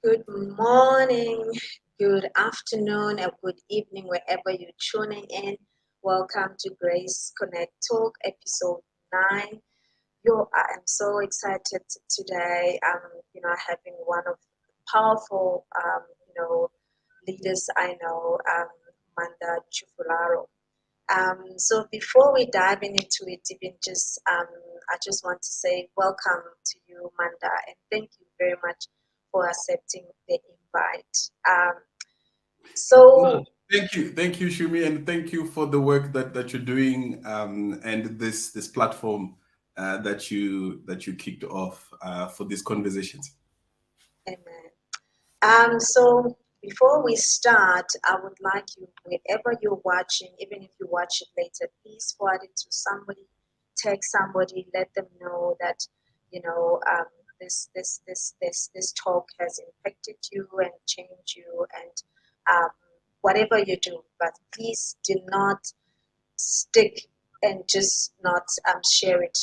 Good morning, good afternoon, and good evening, wherever you're tuning in. Welcome to Grace Connect Talk, episode 9. I am so excited today. Having one of the powerful, leaders I know, Manda Chufularo. So before we dive into it, I just want to say welcome to you, Manda, and thank you very much for accepting the invite. No, So thank you, Shumi, and thank you for the work that you're doing, and this platform that you kicked off for these conversations. Amen. So before we start, I would like you, wherever you're watching, even if you watch it later, please forward it to somebody, text somebody, let them know that you know this talk has impacted you and changed you, and um, whatever you do. But please do not stick and just not share it.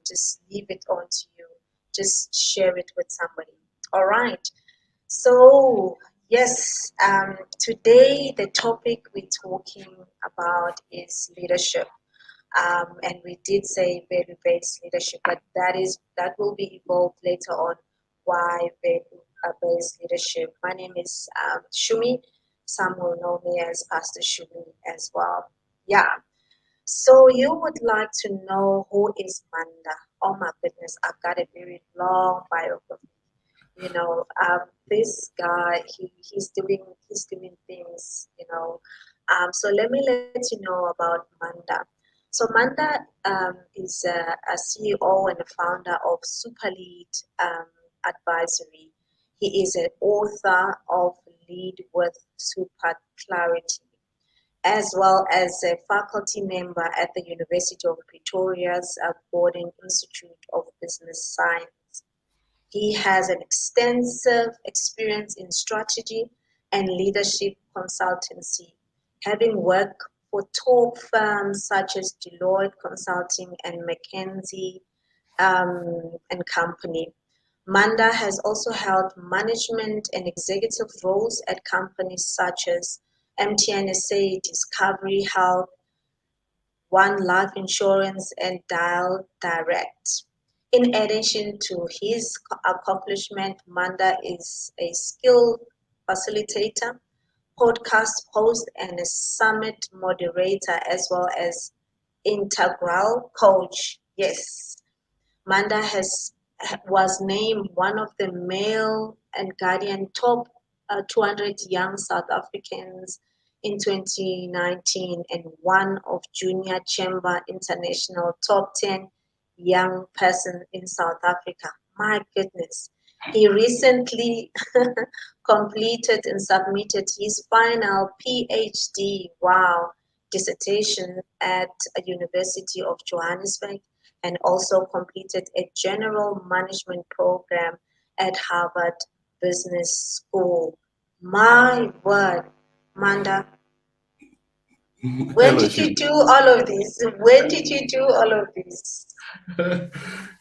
Just leave it on to you. Just share it with somebody. All right. So, yes, today the topic we're talking about is leadership. And we did say value-based leadership, but that will be evolved later on. Why value-based leadership? My name is Shumi. Some will know me as Pastor Shumi as well. Yeah. So you would like to know who is Manda? Oh my goodness, I've got a very long biography. This guy, he's doing things. So let you know about Manda. So Manda is a CEO and a founder of Superlead Advisory. He is an author of Lead with Super Clarity, as well as a faculty member at the University of Pretoria's Gordon Institute of Business Science. He has an extensive experience in strategy and leadership consultancy, having worked for top firms such as Deloitte Consulting and McKinsey and Company. Manda has also held management and executive roles at companies such as MTN SA, Discovery Health, One Life Insurance, and Dial Direct. In addition to his accomplishment, Manda is a skilled facilitator, podcast host, and a summit moderator, as well as integral coach. Yes, Manda was named one of the Mail and Guardian top 200 young South Africans in 2019 and one of Junior Chamber International top 10 young person in South Africa. My goodness. He recently completed and submitted his final PhD, wow, dissertation at a University of Johannesburg, and also completed a general management program at Harvard Business School. My word, Manda, when Hello, did you Shumi. do all of this? When did you do all of this?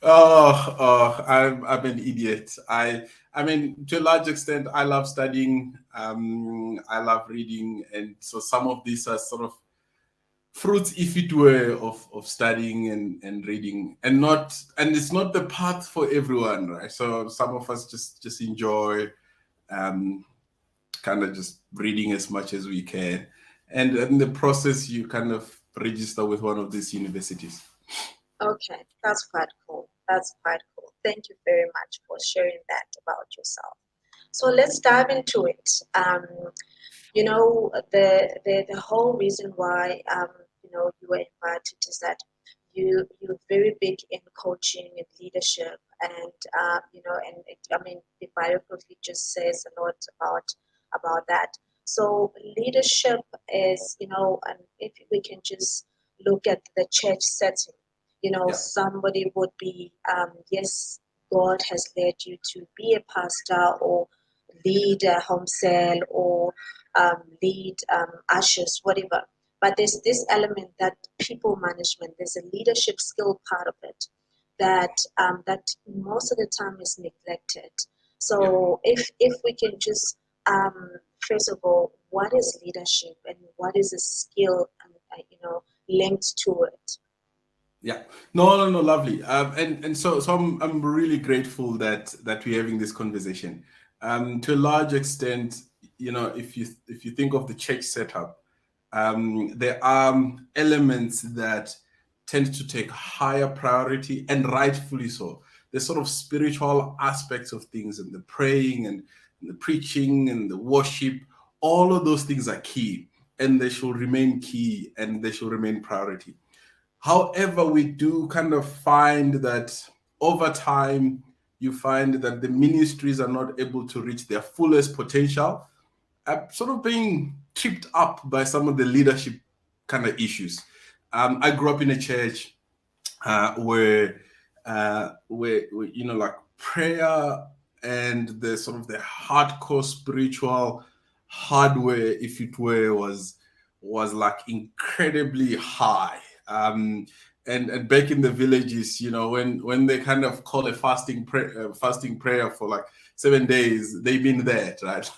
I'm an idiot. I mean, to a large extent, I love studying. I love reading, and so some of these are sort of fruits, if it were, of studying and reading, and it's not the path for everyone, right? So some of us just enjoy um, kind of just reading as much as we can, and in the process, you kind of register with one of these universities. Okay, that's quite cool. That's quite cool. Thank you very much for sharing that about yourself. So let's dive into it. The whole reason why you were invited is that you're very big in coaching and leadership, and I mean the biography just says a lot about that. So leadership is, and if we can just look at the church setting, Yeah. somebody would be, yes, God has led you to be a pastor or lead a home cell or lead ushers, whatever. But there's this element that people management, there's a leadership skill part of it that most of the time is neglected. So if we can just first of all, what is leadership and what is a skill, linked to it? Yeah. No, lovely. And so I'm really grateful that we're having this conversation. To a large extent, if you think of the church setup, there are elements that tend to take higher priority, and rightfully so. The sort of spiritual aspects of things, and the praying and the preaching and the worship, all of those things are key, and they should remain key, and they should remain priority. However, we do kind of find that over time, you find that the ministries are not able to reach their fullest potential, sort of being tripped up by some of the leadership kind of issues. I grew up in a church where like prayer and the sort of the hardcore spiritual hardware, if it were, was like incredibly high. And back in the villages, when they kind of call a fasting prayer for like 7 days, they mean that, right?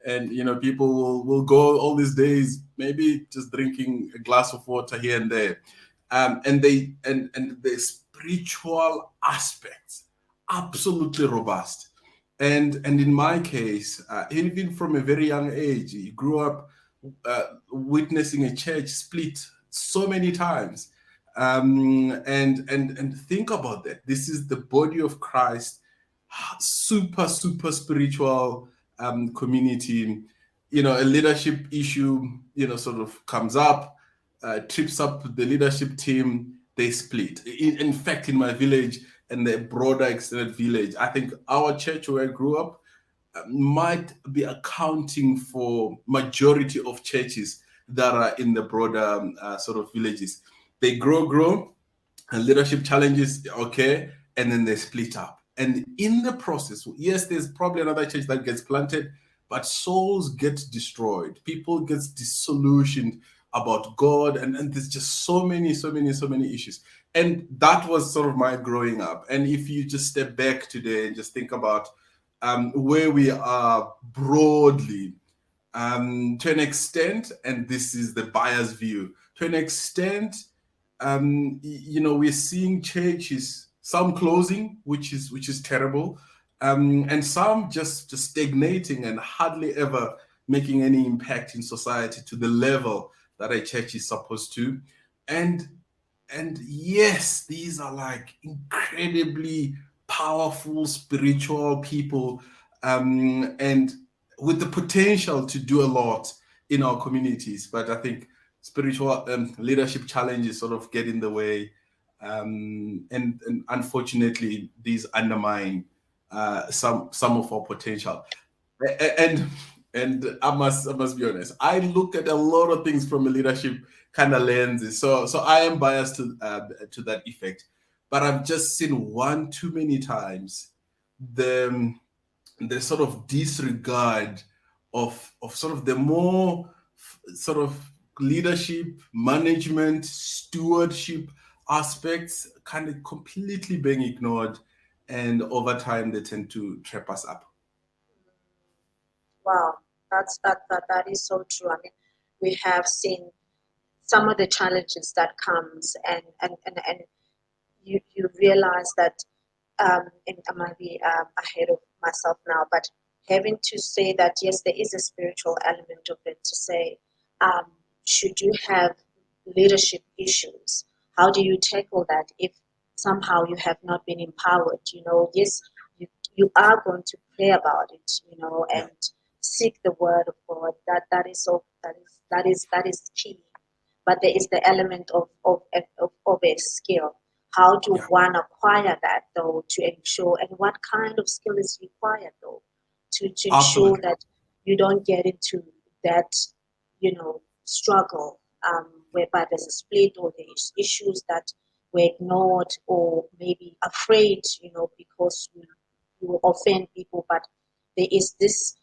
And people will go all these days, maybe just drinking a glass of water here and there, and the spiritual aspects absolutely robust. And in my case, even from a very young age, you grew up witnessing a church split so many times. And think about that. This is the body of Christ, super spiritual community. A leadership issue, sort of comes up, trips up the leadership team, they split. In fact, in my village and the broader extended village, I think our church where I grew up might be accounting for majority of churches that are in the broader sort of villages. They grow, and leadership challenges, okay, and then they split up. And in the process, yes, there's probably another church that gets planted, but souls get destroyed. People get disillusioned about God, and there's just so many issues. And that was sort of my growing up. And if you just step back today and just think about where we are broadly, to an extent, and this is the biased view, to an extent, we're seeing churches, some closing, which is terrible, and some just stagnating and hardly ever making any impact in society to the level that a church is supposed to. And and yes, these are like incredibly powerful spiritual people, and with the potential to do a lot in our communities. But I think spiritual leadership challenges sort of get in the way, and unfortunately, these undermine some of our potential. And and I must be honest. I look at a lot of things from a leadership kind of lenses. So I am biased to that effect, but I've just seen one too many times the the sort of disregard of sort of the more sort of leadership, management, stewardship aspects kind of completely being ignored, and over time they tend to trap us up. Wow, that is so true. I mean, we have seen some of the challenges that comes, and you realize that, and I might be ahead of myself now, but having to say that yes, there is a spiritual element of it. To say, um, should you have leadership issues, how do you tackle that if somehow you have not been empowered? Yes, you are going to pray about it, Yeah, and seek the word of God. That is key. But there is the element of a skill. How do yeah, one acquire that though, to ensure, and what kind of skill is required though, to ensure absolutely. that you don't get into that, struggle, whereby there's a split, or there's issues that were ignored, or maybe afraid, because you will offend people, but there is this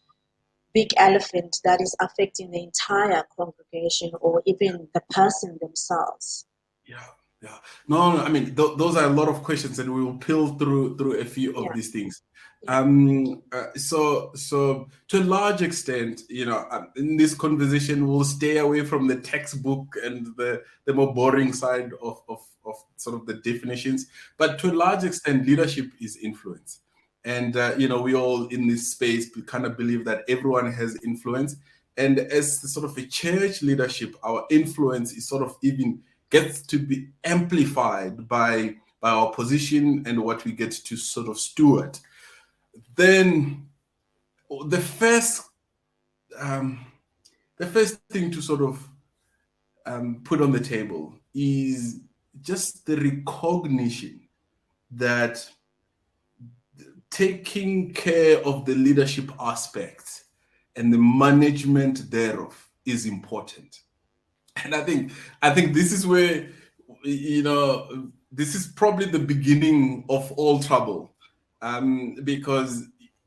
big elephant that is affecting the entire congregation, or even the person themselves. Yeah. Yeah. No, I mean, those are a lot of questions, and we will peel through a few of Yeah, these things. yeah, So to a large extent, in this conversation, we'll stay away from the textbook and the more boring side of sort of the definitions. But to a large extent, leadership is influence. And, we all in this space, we kind of believe that everyone has influence. And as sort of a church leadership, our influence is sort of even gets to be amplified by our position and what we get to sort of steward. Then the first um, the first thing to sort of put on the table is just the recognition that taking care of the leadership aspects and the management thereof is important. And I think this is where, this is probably the beginning of all trouble, because,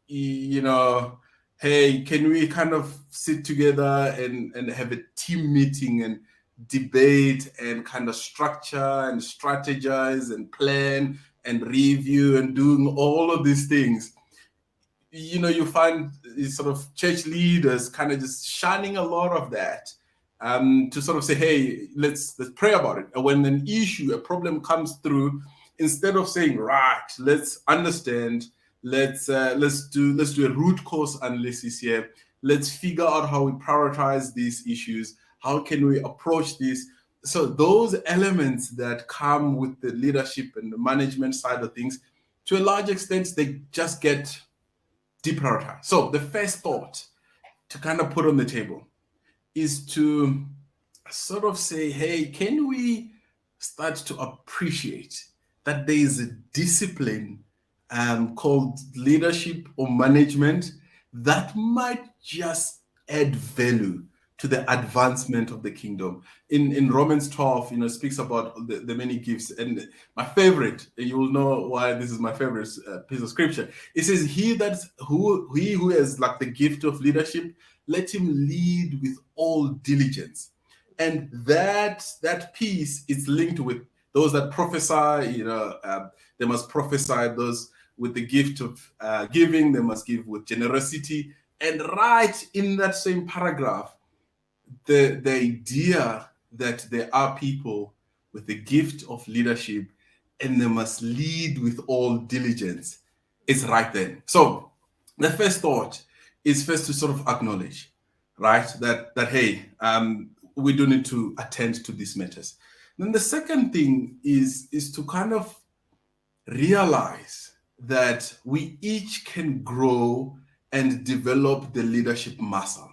hey, can we kind of sit together and have a team meeting and debate and kind of structure and strategize and plan and review and doing all of these things. You find these sort of church leaders kind of just shunning a lot of that, to sort of say, hey, let's pray about it. And when a problem comes through, instead of saying, right, let's understand, let's do a root cause analysis here. Let's figure out how we prioritize these issues. How can we approach this? So those elements that come with the leadership and the management side of things, to a large extent, they just get deprioritize. So the first thought to kind of put on the table is to sort of say, hey, can we start to appreciate that there is a discipline called leadership or management that might just add value to the advancement of the kingdom. In Romans 12, speaks about the many gifts. And my favorite, you will know why this is my favorite piece of scripture. It says, he who has like the gift of leadership, let him lead with all diligence. And that piece is linked with those that prophesy. They must prophesy. Those with the gift of giving, they must give with generosity. And right in that same paragraph, the idea that there are people with the gift of leadership and they must lead with all diligence is right then. So the first thought is first to sort of acknowledge, right, that hey, we do need to attend to these matters. Then the second thing is to kind of realize that we each can grow and develop the leadership muscle.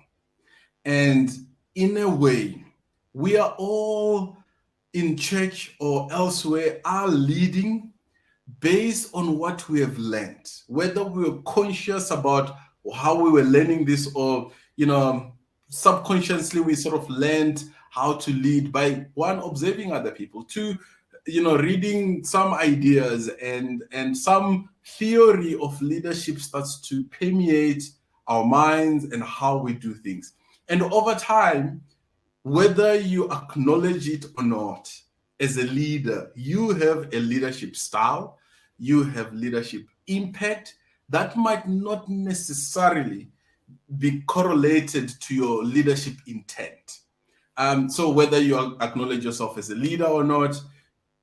And in a way, we are all in church or elsewhere are leading based on what we have learned, whether we were conscious about how we were learning this or, subconsciously we sort of learned how to lead by one, observing other people, two, reading some ideas and some theory of leadership starts to permeate our minds and how we do things. And over time, whether you acknowledge it or not, as a leader, you have a leadership style, you have leadership impact that might not necessarily be correlated to your leadership intent. So whether you acknowledge yourself as a leader or not,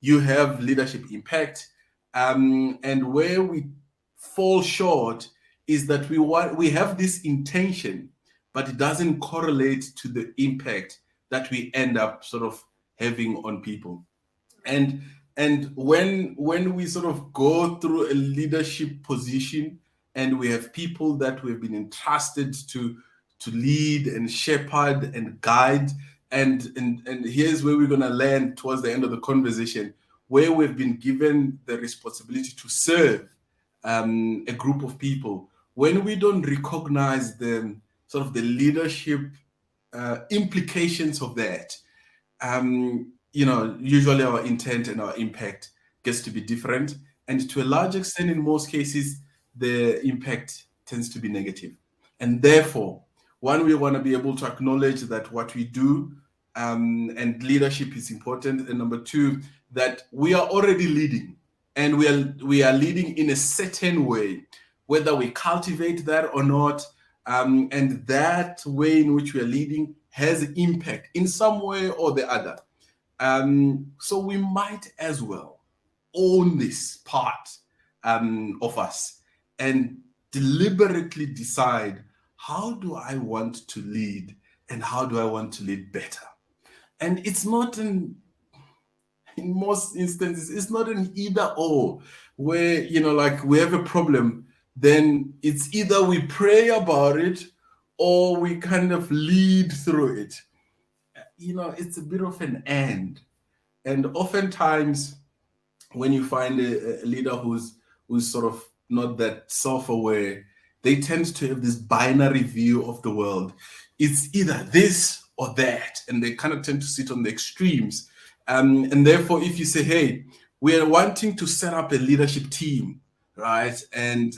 you have leadership impact. And where we fall short is that we have this intention, but it doesn't correlate to the impact that we end up sort of having on people. And when we sort of go through a leadership position and we have people that we've been entrusted to lead and shepherd and guide, and here's where we're going to land towards the end of the conversation, where we've been given the responsibility to serve a group of people. When we don't recognize the sort of the leadership implications of that, usually our intent and our impact gets to be different. And to a large extent, in most cases, the impact tends to be negative. And therefore, one, we want to be able to acknowledge that what we do and leadership is important. And number two, that we are already leading, and we are leading in a certain way, whether we cultivate that or not. And that way in which we are leading has impact in some way or the other. So we might as well own this part of us and deliberately decide, how do I want to lead, and how do I want to lead better? And it's not in most instances, it's not an either or, where, like, we have a problem, then it's either we pray about it or we kind of lead through it. It's a bit of an and oftentimes when you find a leader who's sort of not that self-aware, they tend to have this binary view of the world. It's either this or that, and they kind of tend to sit on the extremes. And therefore, if you say, "Hey, we are wanting to set up a leadership team," right, and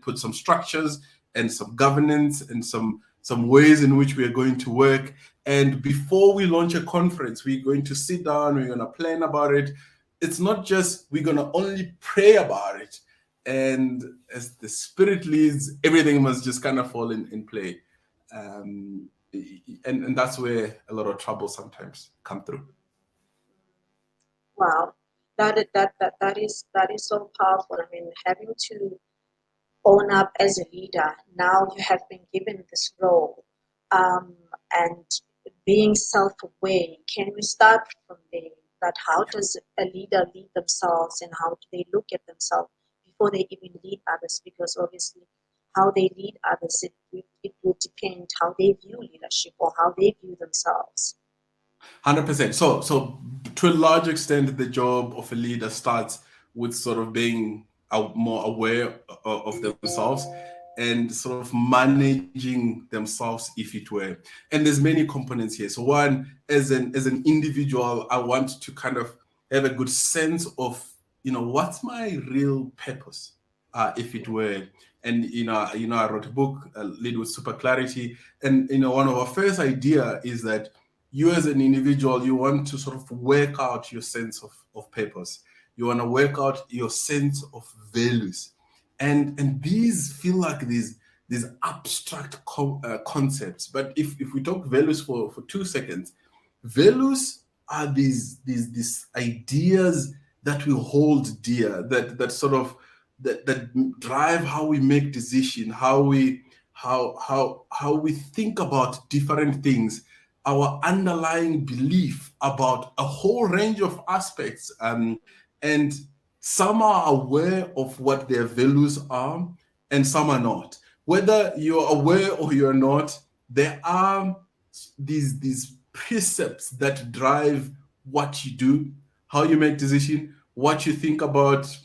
put some structures and some governance and some ways in which we are going to work, and before we launch a conference, we're going to sit down, we're going to plan about it. It's not just we're going to only pray about it, and as the Spirit leads, everything must just kind of fall in play. And that's where a lot of trouble sometimes come through. Wow, that is so powerful. I mean, having to own up as a leader. Now you have been given this role, um, and being self-aware. Can we start from there? That how does a leader lead themselves, and how do they look at themselves before they even lead others? Because obviously, how they lead others, it will depend how they view leadership or how they view themselves. 100%. So to a large extent, the job of a leader starts with sort of being more aware of themselves and sort of managing themselves, if it were. And there's many components here. So one, as an individual, I want to kind of have a good sense of, what's my real purpose, if it were. And I wrote a book, Lead with Super Clarity. And one of our first idea is that you as an individual, you want to sort of work out your sense of purpose. You want to work out your sense of values. And these feel like these abstract concepts. But if we talk values for 2 seconds, values are these ideas that we hold dear, that sort of that drive how we make decisions, how we think about different things, our underlying belief about a whole range of aspects. And some are aware of what their values are, and some are not. Whether you're aware or you're not, there are these precepts that drive what you do, how you make decisions, what you think about,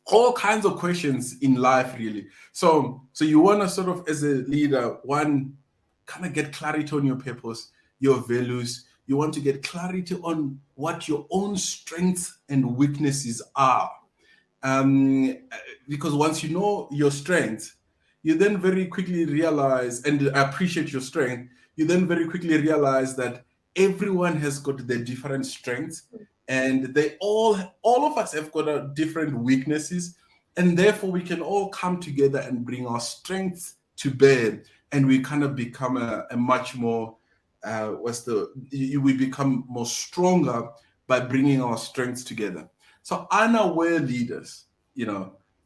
all kinds of questions in life, really. So you want to sort of, as a leader, one, kind of get clarity on your purpose, your values. You want to get clarity on what your own strengths and weaknesses are. um, because once you know your strength, you then very quickly realize and appreciate your strength. You then very quickly realize that everyone has got their different strengths, and all of us have got different weaknesses, and therefore we can all come together and bring our strengths to bear, and we kind of become a much more we become more stronger by bringing our strengths together. So unaware leaders,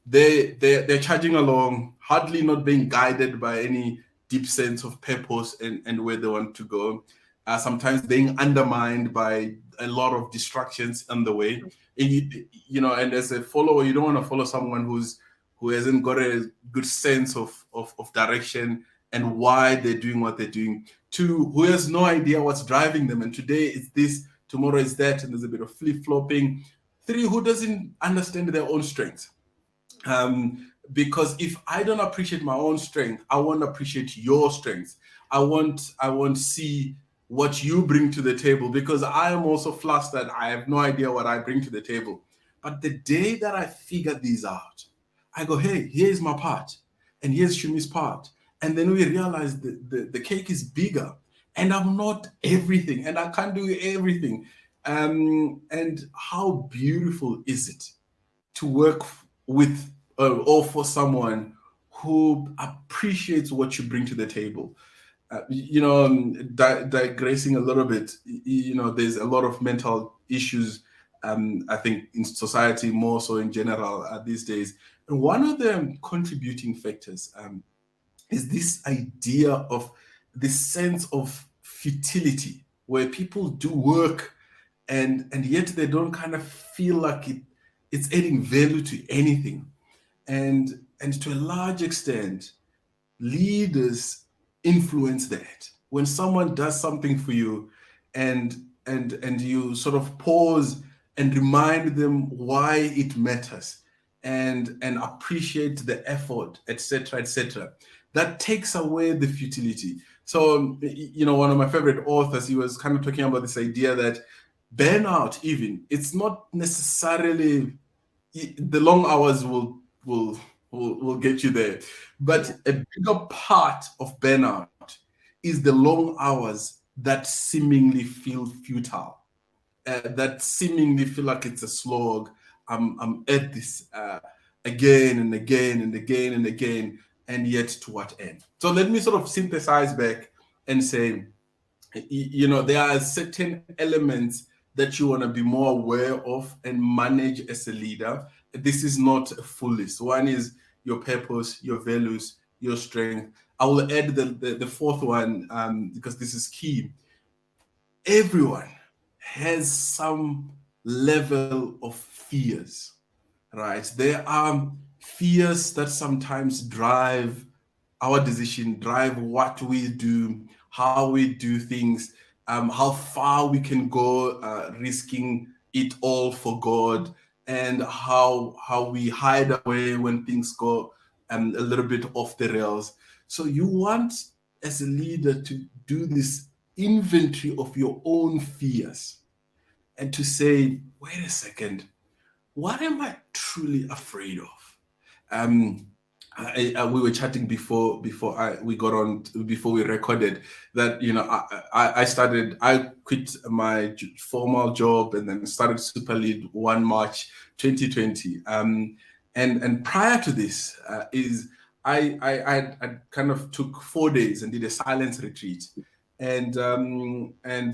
they're charging along, hardly not being guided by any deep sense of purpose and where they want to go. Sometimes being undermined by a lot of distractions on the way. And as a follower, you don't want to follow someone who hasn't got a good sense of direction and why they're doing what they're doing. Two, who has no idea what's driving them. And today it's this, tomorrow is that, and there's a bit of flip-flopping. Three, who doesn't understand their own strengths. Because if I don't appreciate my own strength, I won't appreciate your strengths. I won't see what you bring to the table, because I am also flustered. I have no idea what I bring to the table. But the day that I figure these out, I go, hey, here's my part, and here's Shumi's part. And then we realize the cake is bigger, and I'm not everything, and I can't do everything. And how beautiful is it to work with or for someone who appreciates what you bring to the table. Digressing a little bit, there's a lot of mental issues, I think, in society, more so in general these days. And one of the contributing factors is this idea of this sense of futility, where people do work and yet they don't kind of feel like it's adding value to anything. And to a large extent, leaders influence that. When someone does something for you, and you sort of pause and remind them why it matters, and appreciate the effort, etc., etc., that takes away the futility. So, one of my favorite authors, he was kind of talking about this idea that burnout, even, it's not necessarily the long hours will get you there, but Yeah. a bigger part of burnout is the long hours that seemingly feel futile, that seemingly feel like it's a slog. I'm at this again and again and again and again, and yet to what end? So let me sort of synthesize back and say, there are certain elements that you want to be more aware of and manage as a leader. This is not a full list. One is your purpose, your values, your strength. I will add the fourth one, because this is key. Everyone has some level of fears, right? There are fears that sometimes drive our decision, drive what we do, how we do things, how far we can go, risking it all for God, and how we hide away when things go a little bit off the rails. So you want, as a leader, to do this inventory of your own fears and to say, wait a second, what am I truly afraid of? Um, we were chatting we got on, before we recorded, that I quit my formal job and then started Super Lead 1 March 2020. And prior to this, is I kind of took 4 days and did a silence retreat. And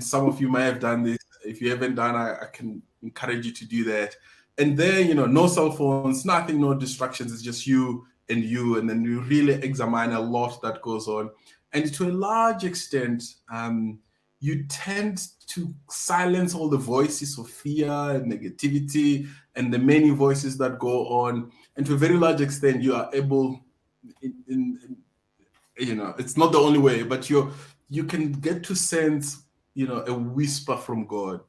some of you may have done this. If you haven't done, I can encourage you to do that. And there, no cell phones, nothing, no distractions. It's just you, and then you really examine a lot that goes on. And to a large extent, you tend to silence all the voices of fear and negativity and the many voices that go on. And to a very large extent, you are able, it's not the only way, but you can get to sense, a whisper from God.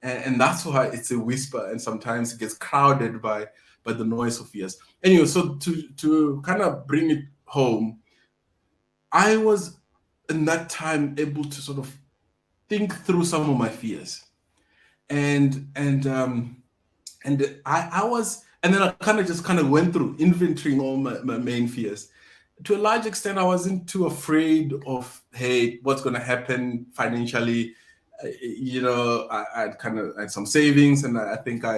And that's why it's a whisper, and sometimes it gets crowded by the noise of fears. Anyway, so to kind of bring it home, I was in that time able to sort of think through some of my fears, and I was, and then I kind of went through inventorying all my main fears. To a large extent, I wasn't too afraid of, hey, what's going to happen financially. I had some savings, and I think I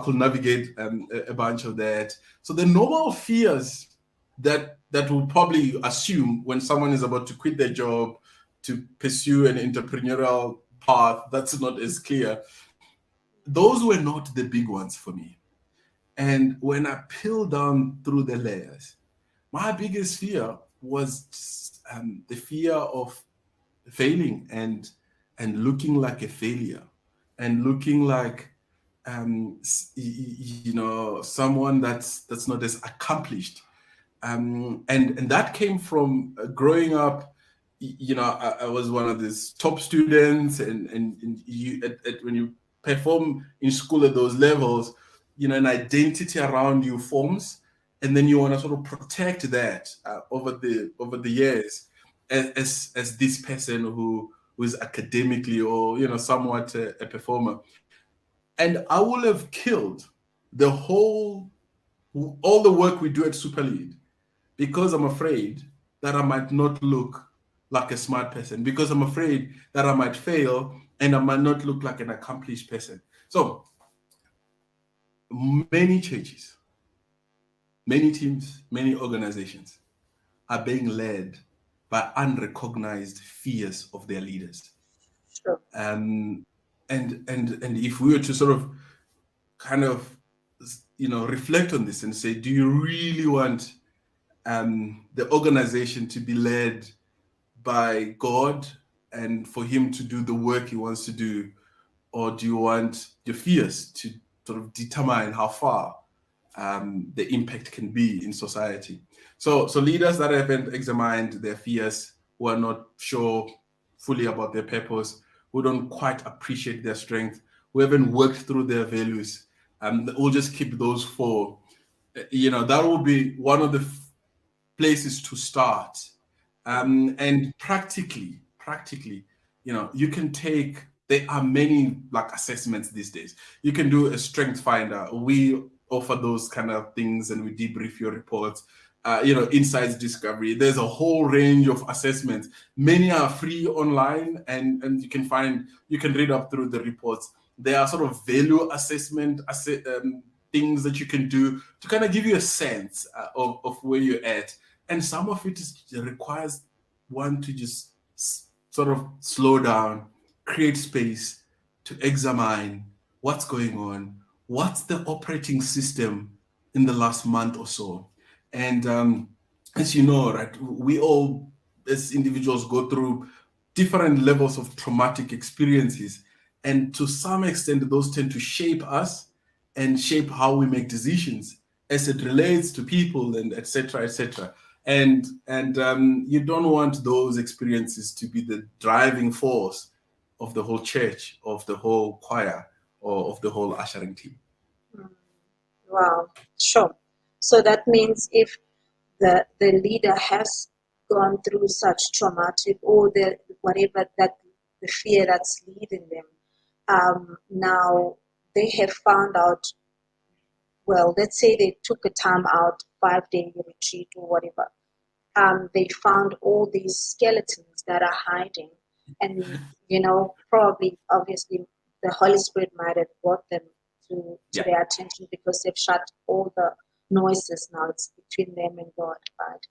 could navigate a bunch of that. So the normal fears that we'll probably assume when someone is about to quit their job to pursue an entrepreneurial path that's not as clear, those were not the big ones for me. And when I peeled down through the layers, my biggest fear was the fear of failing and looking like a failure, and looking like someone that's not as accomplished. And that came from growing up. I was one of these top students, and when you perform in school at those levels, an identity around you forms, and then you want to sort of protect that over the years, as this person who is academically, or somewhat a performer. And I will have killed the whole all the work we do at Super Lead, because I'm afraid that I might not look like a smart person, because I'm afraid that I might fail, and I might not look like an accomplished person. So many churches, many teams, many organizations are being led by unrecognized fears of their leaders. Sure. Um, and if we were to sort of kind of reflect on this and say, do you really want the organization to be led by God and for him to do the work he wants to do, or do you want your fears to sort of determine how far the impact can be in society? So leaders that haven't examined their fears, who are not sure fully about their purpose, who don't quite appreciate their strength, who haven't worked through their values, will just keep those for, that will be one of the places to start. And practically, you can take, there are many like assessments these days. You can do a strength finder. We offer those kind of things and we debrief your reports. Insights discovery. There's a whole range of assessments. Many are free online, and you can read up through the reports. There are sort of value assessment things that you can do to kind of give you a sense of where you're at. And some of it requires one to just sort of slow down, create space to examine what's going on, what's the operating system in the last month or so. And as you know, right, we all as individuals go through different levels of traumatic experiences. And to some extent, those tend to shape us and shape how we make decisions as it relates to people and etc. etc. And you don't want those experiences to be the driving force of the whole church, of the whole choir, or of the whole ushering team. Wow, sure. So that means if the leader has gone through such traumatic or the whatever that the fear that's leading them, now they have found out, well, let's say they took a time out, 5-day retreat or whatever. They found all these skeletons that are hiding, and probably, obviously, the Holy Spirit might have brought them to Yeah, their attention because they've shut all the noises now. It's between them and God, right?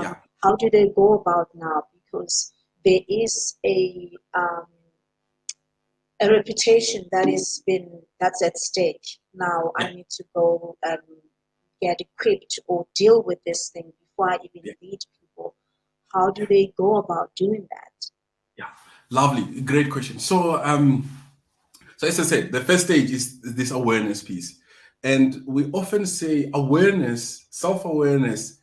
yeah. How do they go about now? Because there is a reputation that's at stake. Now I Yeah, need to go get equipped or deal with this thing before I even yeah, lead people. How do yeah, they go about doing that? yeah. Lovely, great question. So as I said, the first stage is this awareness piece, and we often say awareness, self-awareness,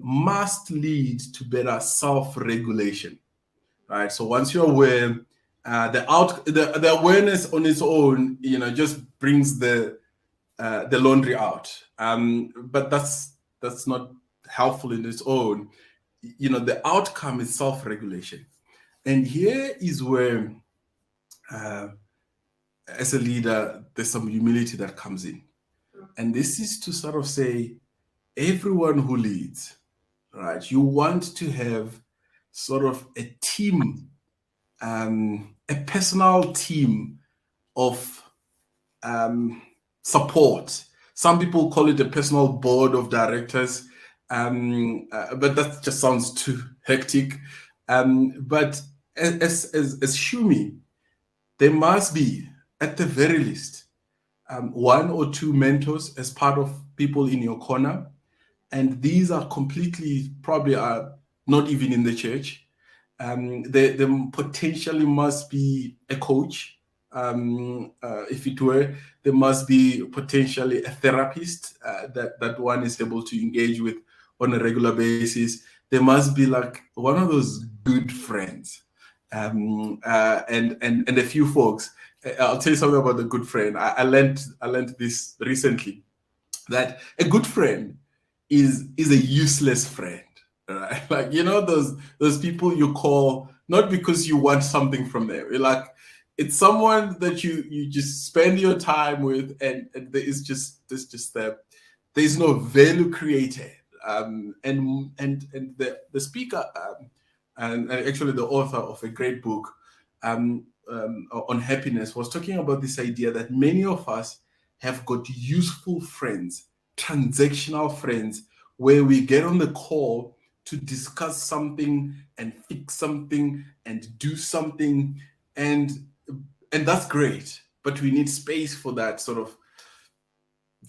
must lead to better self-regulation, right? So once you're aware, the awareness on its own, just brings the laundry out, but that's not helpful in its own. The outcome is self-regulation, and here is where uh, as a leader there's some humility that comes in, and this is to sort of say everyone who leads, right, you want to have sort of a team, a personal team of support. Some people call it a personal board of directors, but that just sounds too hectic. But as Shumi, there must be, at the very least, one or two mentors as part of people in your corner, and these are completely probably are not even in the church. There potentially must be a coach. If it were, there must be potentially a therapist that one is able to engage with on a regular basis. There must be like one of those good friends, and a few folks. I'll tell you something about the good friend. I learned this recently, that a good friend is a useless friend, right? Like, those people you call not because you want something from them. You're like, it's someone that you just spend your time with, and there's no value created. And the speaker, and actually the author of a great book, on happiness was talking about this idea that many of us have got useful friends, transactional friends, where we get on the call to discuss something and fix something and do something, and that's great. But we need space for that sort of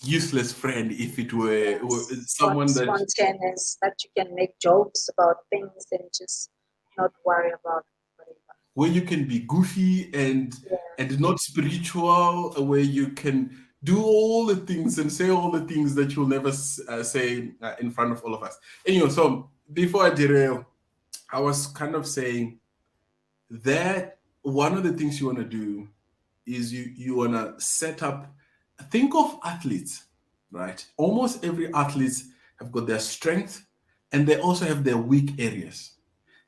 useless friend if it were Yes. someone that Spontaneous, that you can make jokes about things and just not worry about whatever. where you can be goofy Yeah. and not spiritual, where you can do all the things and say all the things that you'll never say in front of all of us. Anyway, so before I derail, I was kind of saying that one of the things you want to do is you want to set up, think of athletes, right? Almost every athlete have got their strength and they also have their weak areas.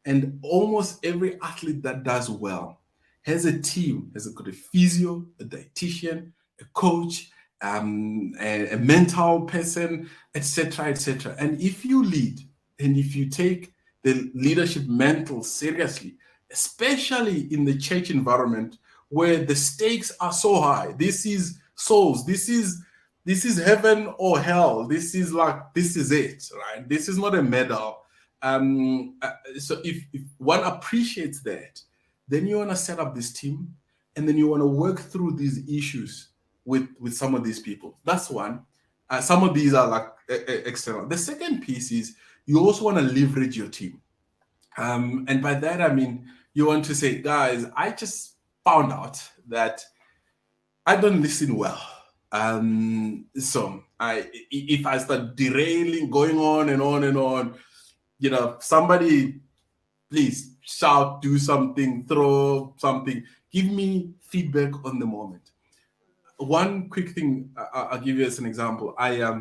And almost every athlete that does well has a team, has got a physio, a dietitian, a coach, a mental person, etc., etc. And if you lead and if you take the leadership mantle seriously, especially in the church environment where the stakes are so high, this is souls, this is heaven or hell. This is it, right? This is not a medal. So if one appreciates that, then you want to set up this team and then you want to work through these issues with some of these people. That's one. Some of these are like external. The second piece is you also want to leverage your team. And by that I mean you want to say, guys, I just found out that I don't listen well. So if I start derailing, going on and on and on, somebody please shout, do something, throw something, give me feedback on the moment. One quick thing I'll give you as an example. Uh,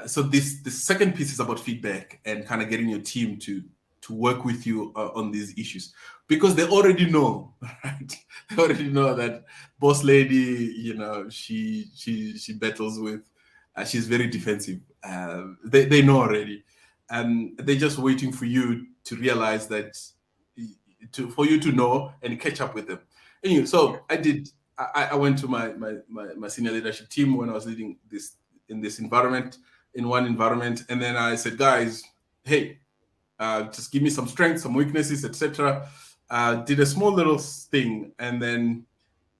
so this second piece is about feedback and kind of getting your team to work with you on these issues because they already know, right? They already know that boss lady, she battles with, she's very defensive. They know already, and they're just waiting for you to realize that, for you to know and catch up with them. Anyway, so I went to my senior leadership team when I was leading this in this environment, in one environment, and then I said, guys, hey, just give me some strengths, some weaknesses, etc. Did a small little thing, and then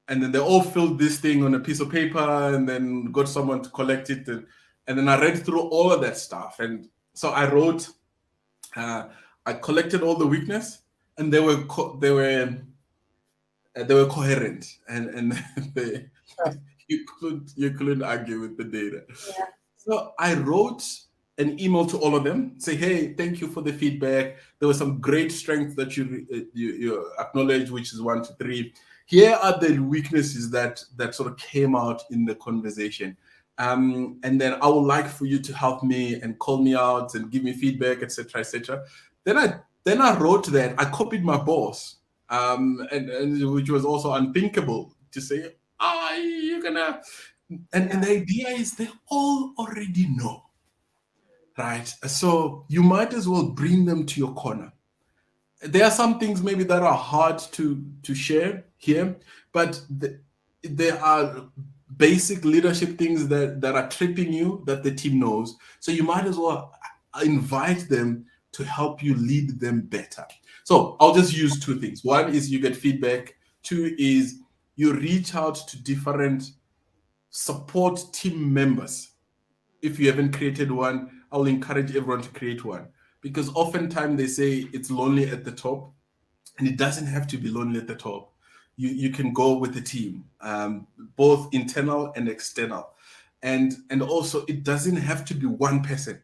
they all filled this thing on a piece of paper, and then got someone to collect it, and then I read through all of that stuff, and so I wrote, I collected all the weakness, and they were coherent, and they, Sure. you couldn't argue with the data. Yeah. So I wrote an email to all of them, say, hey, thank you for the feedback. There was some great strengths that you acknowledged, which is 1 to 3. Here are the weaknesses that sort of came out in the conversation. And then I would like for you to help me and call me out and give me feedback, etc., etc. Then I wrote that, I copied my boss, and which was also unthinkable to say, you're gonna, and the idea is they all already know, right? So you might as well bring them to your corner. There are some things maybe that are hard to share here, but there are basic leadership things that are tripping you that the team knows. So you might as well invite them to help you lead them better. So I'll just use two things. One is you get feedback. Two is you reach out to different support team members. If you haven't created one, I'll encourage everyone to create one, because oftentimes they say it's lonely at the top, and it doesn't have to be lonely at the top. You can go with the team, both internal and external, and also it doesn't have to be one person.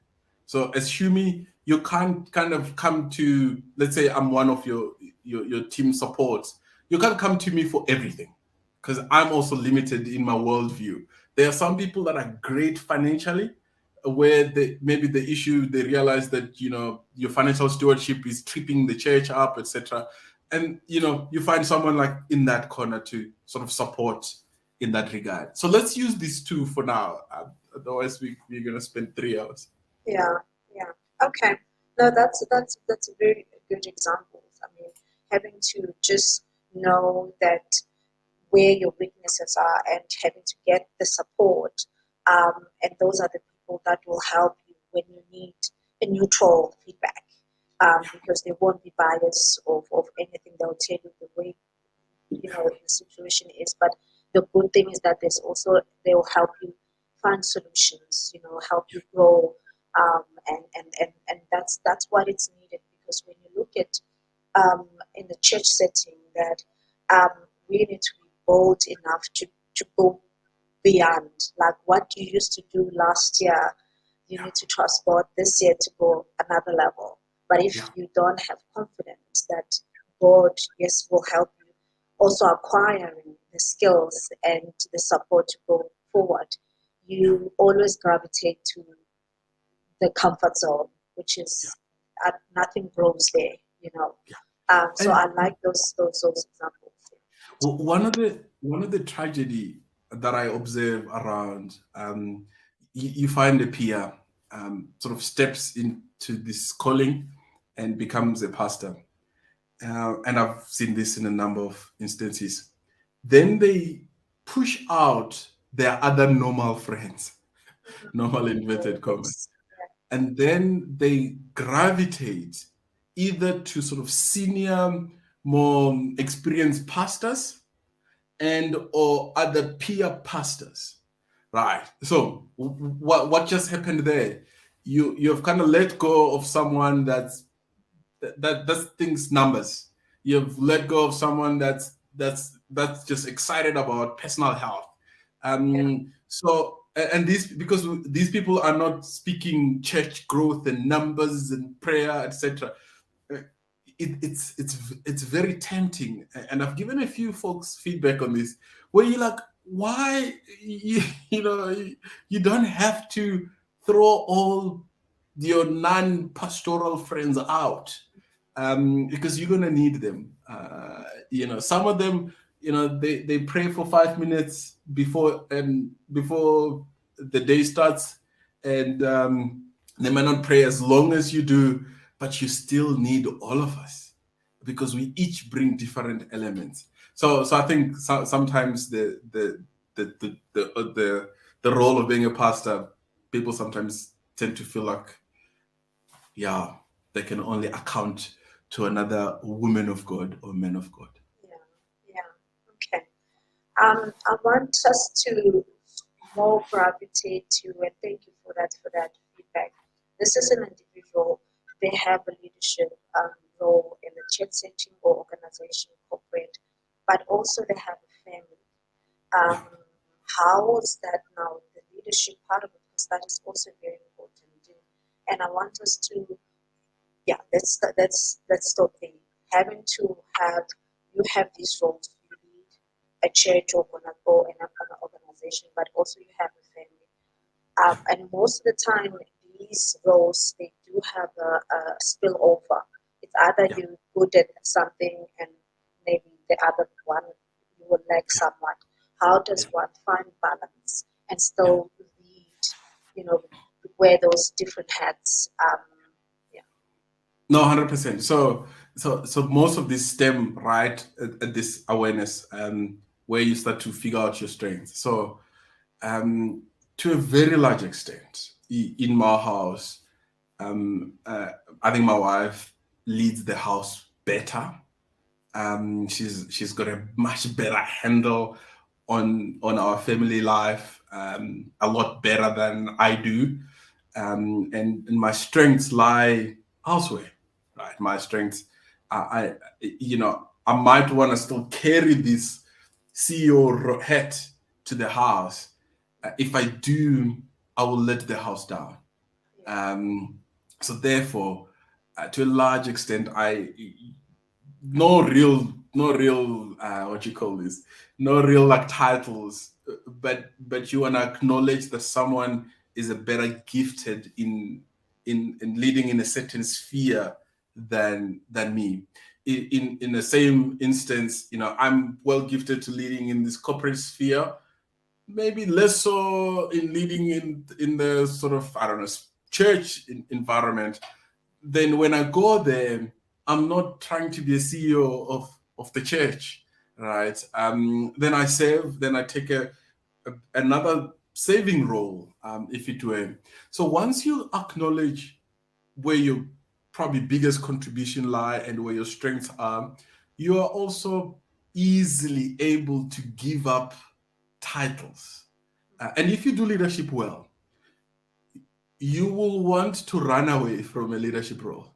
So as Shumi, you can't kind of come to, let's say I'm one of your team supports. You can't come to me for everything, because I'm also limited in my worldview. There are some people that are great financially, where maybe the issue, they realize that your financial stewardship is tripping the church up, etc. And you find someone like in that corner to sort of support in that regard. So let's use these two for now. Otherwise, we're gonna spend 3 hours. Yeah. Yeah. Okay. No, that's a very good example. I mean, having to just know that where your weaknesses are and having to get the support. And those are the people that will help you when you need a neutral feedback, because they won't be biased of anything. They'll tell you the way the situation is. But the good thing is that there's also they will help you find solutions, help you grow, and that's what it's needed. Because when you look at in the church setting, that we need to be bold enough to go beyond, like what you used to do last year. You need to trust God this year to go another level. But if Yeah. you don't have confidence that God, yes, will help you also acquiring the skills and the support to go forward, Yeah. you always gravitate to the comfort zone, which Yeah. is nothing grows there. Yeah. So And I like those examples. one of the tragedy that I observe around, you find a peer sort of steps into this calling and becomes a pastor, and I've seen this in a number of instances. Then they push out their other normal friends, normal inverted commas, Yes. and then they gravitate either to sort of senior, more experienced pastors and or other peer pastors, right? So what just happened there? You've kind of let go of someone that's things numbers. You've let go of someone that's just excited about personal health. Yeah. So and these, because these people are not speaking church growth and numbers and prayer, etc. It's very tempting, and I've given a few folks feedback on this, where you're like, why you don't have to throw all your non-pastoral friends out, because you're gonna need them. Some of them, they pray for 5 minutes before the day starts, and they might not pray as long as you do, but you still need all of us because we each bring different elements. So I think sometimes the role of being a pastor, people sometimes tend to feel like, yeah, they can only account to another woman of God or man of God. Yeah. Yeah. Okay. I want us to more gravitate to, and thank you for that feedback. This is an individual. They have a leadership role in the church setting or organization, corporate, but also they have a family. Yeah, Um, how is that now the leadership part of it? Because that is also very important. And I want us to, yeah, let's stop there. Having to have you have these roles. You lead a church or an organization, but also you have a family. yeah, And most of the time, these roles they do have a spillover. It's either yeah, you're good at something and maybe the other one you will lack yeah, somewhat. How does yeah, one find balance and yeah. still lead? You know, wear those different hats. Yeah, No, 100%. So most of this stem right at this awareness, where you start to figure out your strengths. So um, to a very large extent, in my house, I think my wife leads the house better. She's got a much better handle on our family life, a lot better than I do, and my strengths lie elsewhere, right? My strengths, I might want to still carry this CEO hat to the house. If I do, I will let the house down. yeah, Um, so therefore, to a large extent, no real what you call this, no real like titles, but you want to acknowledge that someone is a better gifted in leading in a certain sphere than me. In the same instance, I'm well gifted to leading in this corporate sphere, maybe less so in leading in the sort of, I don't know, church environment. Then when I go there, I'm not trying to be a CEO of the church, right? Then I save, then I take another saving role, if it were. So once you acknowledge where your probably biggest contribution lie and where your strengths are, you are also easily able to give up titles. And if you do leadership well, you will want to run away from a leadership role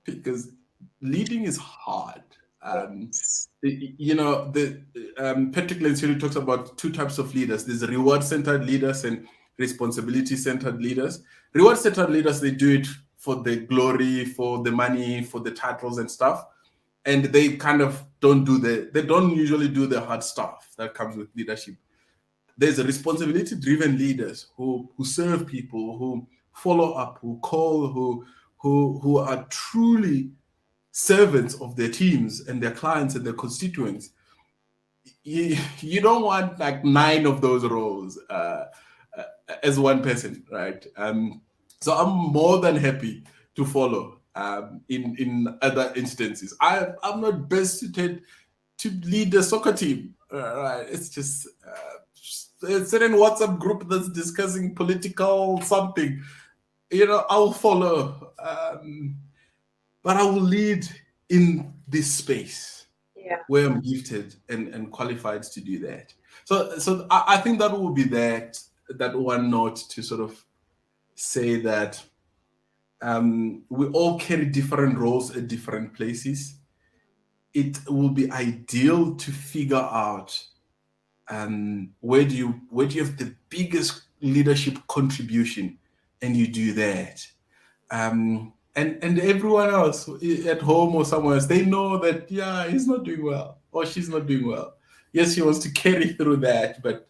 because leading is hard. Um, Yes. Patrick Lencioni talks about two types of leaders. There's reward-centered leaders and responsibility-centered leaders. Reward-centered leaders, they do it for the glory, for the money, for the titles and stuff, and they kind of they don't usually do the hard stuff that comes with leadership. There's a responsibility-driven leaders who serve people, who follow up, who call, who are truly servants of their teams and their clients and their constituents. You don't want like 9 of those roles as one person, right? So I'm more than happy to follow in other instances. I'm not best suited to lead the soccer team, right? It's just a certain WhatsApp group that's discussing political something. I'll follow, but I will lead in this space Yeah. where I'm gifted and qualified to do that. So I think that will be that one note to sort of say that we all carry different roles at different places. It will be ideal to figure out where do you have the biggest leadership contribution, and you do that. And everyone else at home or somewhere else, they know that he's not doing well or she's not doing well. Yes, she wants to carry through that, but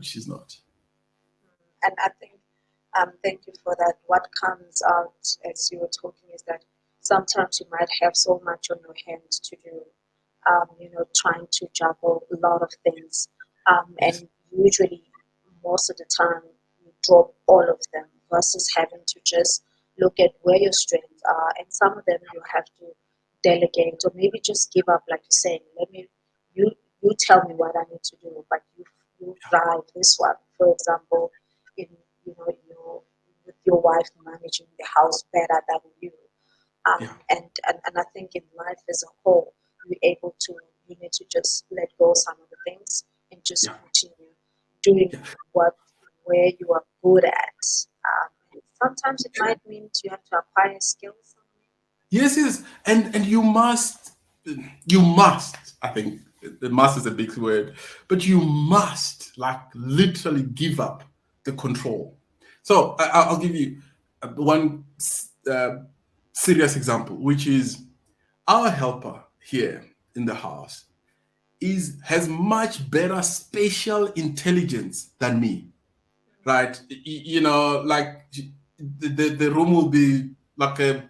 she's not. And I think, thank you for that. What comes out as you were talking is that sometimes you might have so much on your hands to do, trying to juggle a lot of things. Yes. And usually, most of the time, you drop all of them versus having to just look at where your strengths are. And some of them you have to delegate or maybe just give up, like you're saying. You, you tell me what I need to do, but you drive this one. For example, in with your wife managing the house better than you. Yeah. And I think in life as a whole, you need to just let go of some of the things and just Yeah. continue doing Yeah. what where you are good at. And sometimes it might mean you have to acquire skills. Yes, yes. And you must, I think the must is a big word, but you must like literally give up the control. So I'll give you one uh, serious example, which is our helper here in the house has much better spatial intelligence than me, right? Like the room will be like a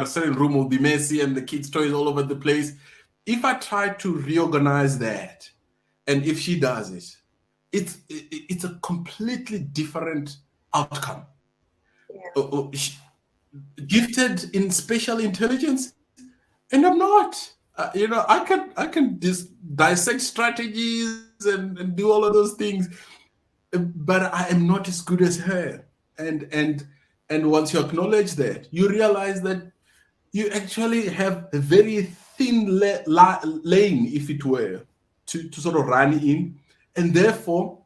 certain room will be messy and the kids' toys all over the place. If I try to reorganize that, and if she does it, it's a completely different outcome. Yeah, Gifted in spatial intelligence, and I'm not. I can dissect strategies and do all of those things, but I am not as good as her. And once you acknowledge that, you realize that you actually have a very thin lane, if it were, to sort of run in, and therefore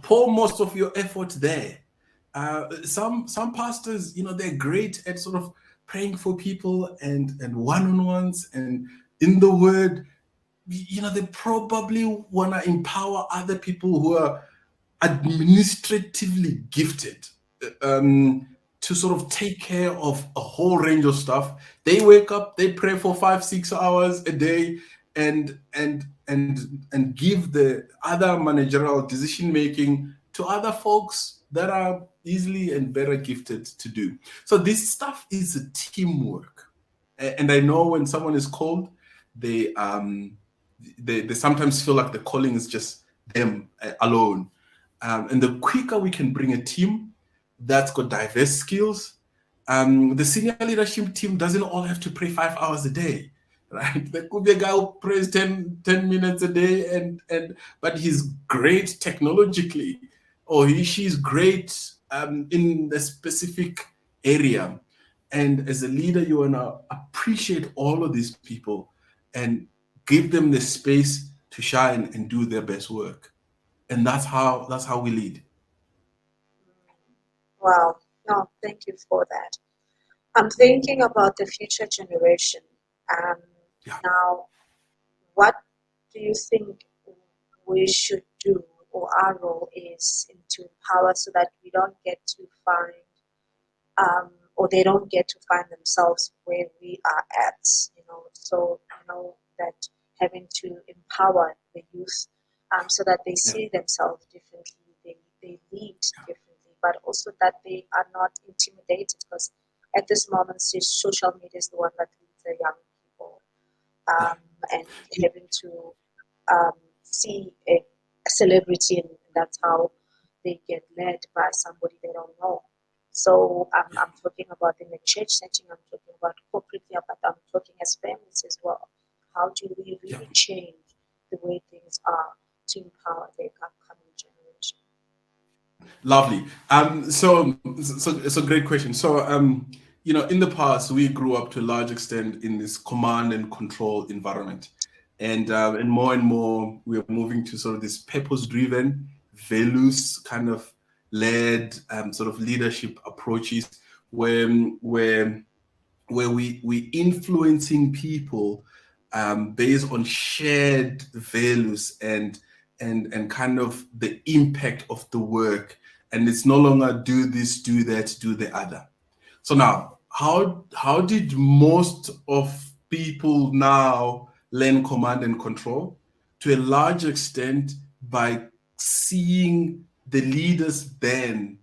pour most of your effort there. Some pastors, they're great at sort of praying for people and one-on-ones and in the word. They probably want to empower other people who are administratively gifted to sort of take care of a whole range of stuff. They wake up, they pray for 5-6 hours a day, and give the other managerial decision making to other folks that are easily and better gifted to do. So this stuff is a teamwork, and I know when someone is called, they sometimes feel like the calling is just them alone. And the quicker we can bring a team that's got diverse skills The senior leadership team doesn't all have to pray 5 hours a day, right? There could be a guy who prays 10 minutes a day, but he's great technologically, or she's great in a specific area. And as a leader, you want to appreciate all of these people and give them the space to shine and do their best work. And that's how we lead. Wow. No, thank you for that. I'm thinking about the future generation. Um, Yeah, Now, what do you think we should do, or our role is, in to empower so that we don't get to find, or they don't get to find themselves where we are at, so, that having to empower the youth, so that they yeah, see themselves differently, they lead differently, but also that they are not intimidated, because at this moment, social media is the one that leads the young people, yeah. and having to um, see a celebrity, and that's how they get led by somebody they don't know. So I'm talking about in the church setting, I'm talking about corporately, but I'm talking as families as well. How do we Yeah. really change the way things are to empower the upcoming generation? Lovely. So great question. So, in the past, we grew up to a large extent in this command and control environment, and more, we are moving to sort of this purpose-driven, values kind of led sort of leadership approaches, where where we influencing people based on shared values and kind of the impact of the work, and it's no longer do this, do that, do the other. So now, how did most of people now learn command and control? To a large extent by seeing the leaders then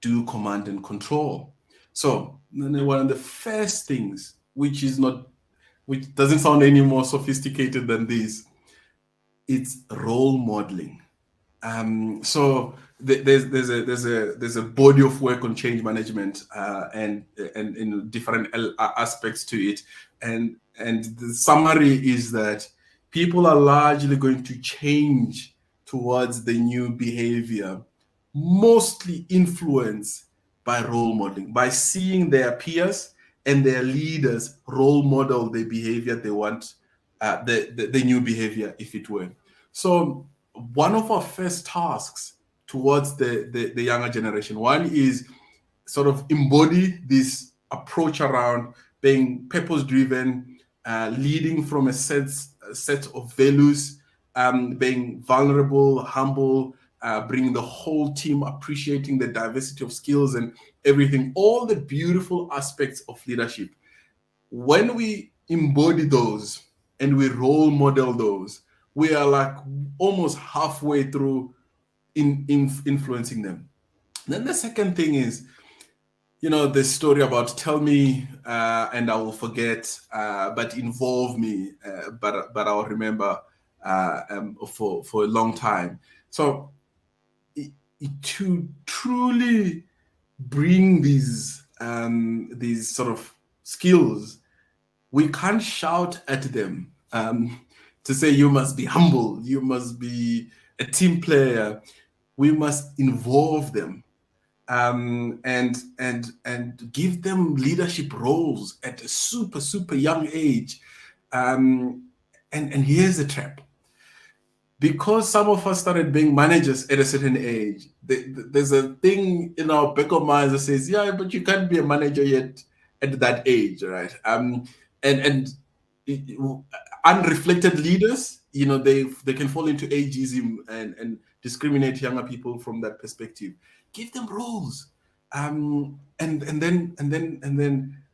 do command and control. So one of the first things, which doesn't sound any more sophisticated than this, it's role modeling. So there's a body of work on change management, and in different aspects to it, and the summary is that people are largely going to change towards the new behavior, mostly influenced by role modeling, by seeing their peers and their leaders role model the behavior they want, the new behavior, if it were. So one of our first tasks towards the younger generation, one is sort of embody this approach around being purpose driven, leading from a set of values, being vulnerable, humble, bringing the whole team, appreciating the diversity of skills and everything, all the beautiful aspects of leadership. When we embody those and we role model those, we are like almost halfway through in influencing them. Then the second thing is, the story about tell me and I will forget, but involve me, but I'll remember for a long time. So to truly bring these sort of skills, we can't shout at them to say you must be humble, you must be a team player. We must involve them, and give them leadership roles at a super young age. And here's the trap: because some of us started being managers at a certain age, there's a thing in our back of minds that says, yeah, but you can't be a manager yet at that age, right? And unreflected leaders, they can fall into ageism and discriminate younger people from that perspective. Give them roles, and then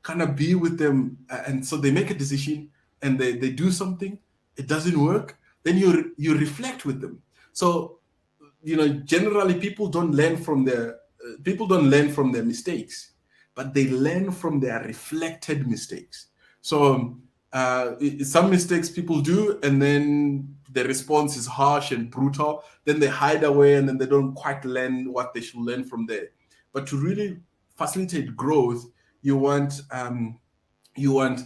kind of be with them, and so they make a decision and they do something, it doesn't work, then you reflect with them. So generally people don't learn from their mistakes, but they learn from their reflected mistakes. So some mistakes people do, and then the response is harsh and brutal, then they hide away, and then they don't quite learn what they should learn from there. But to really facilitate growth, You want you want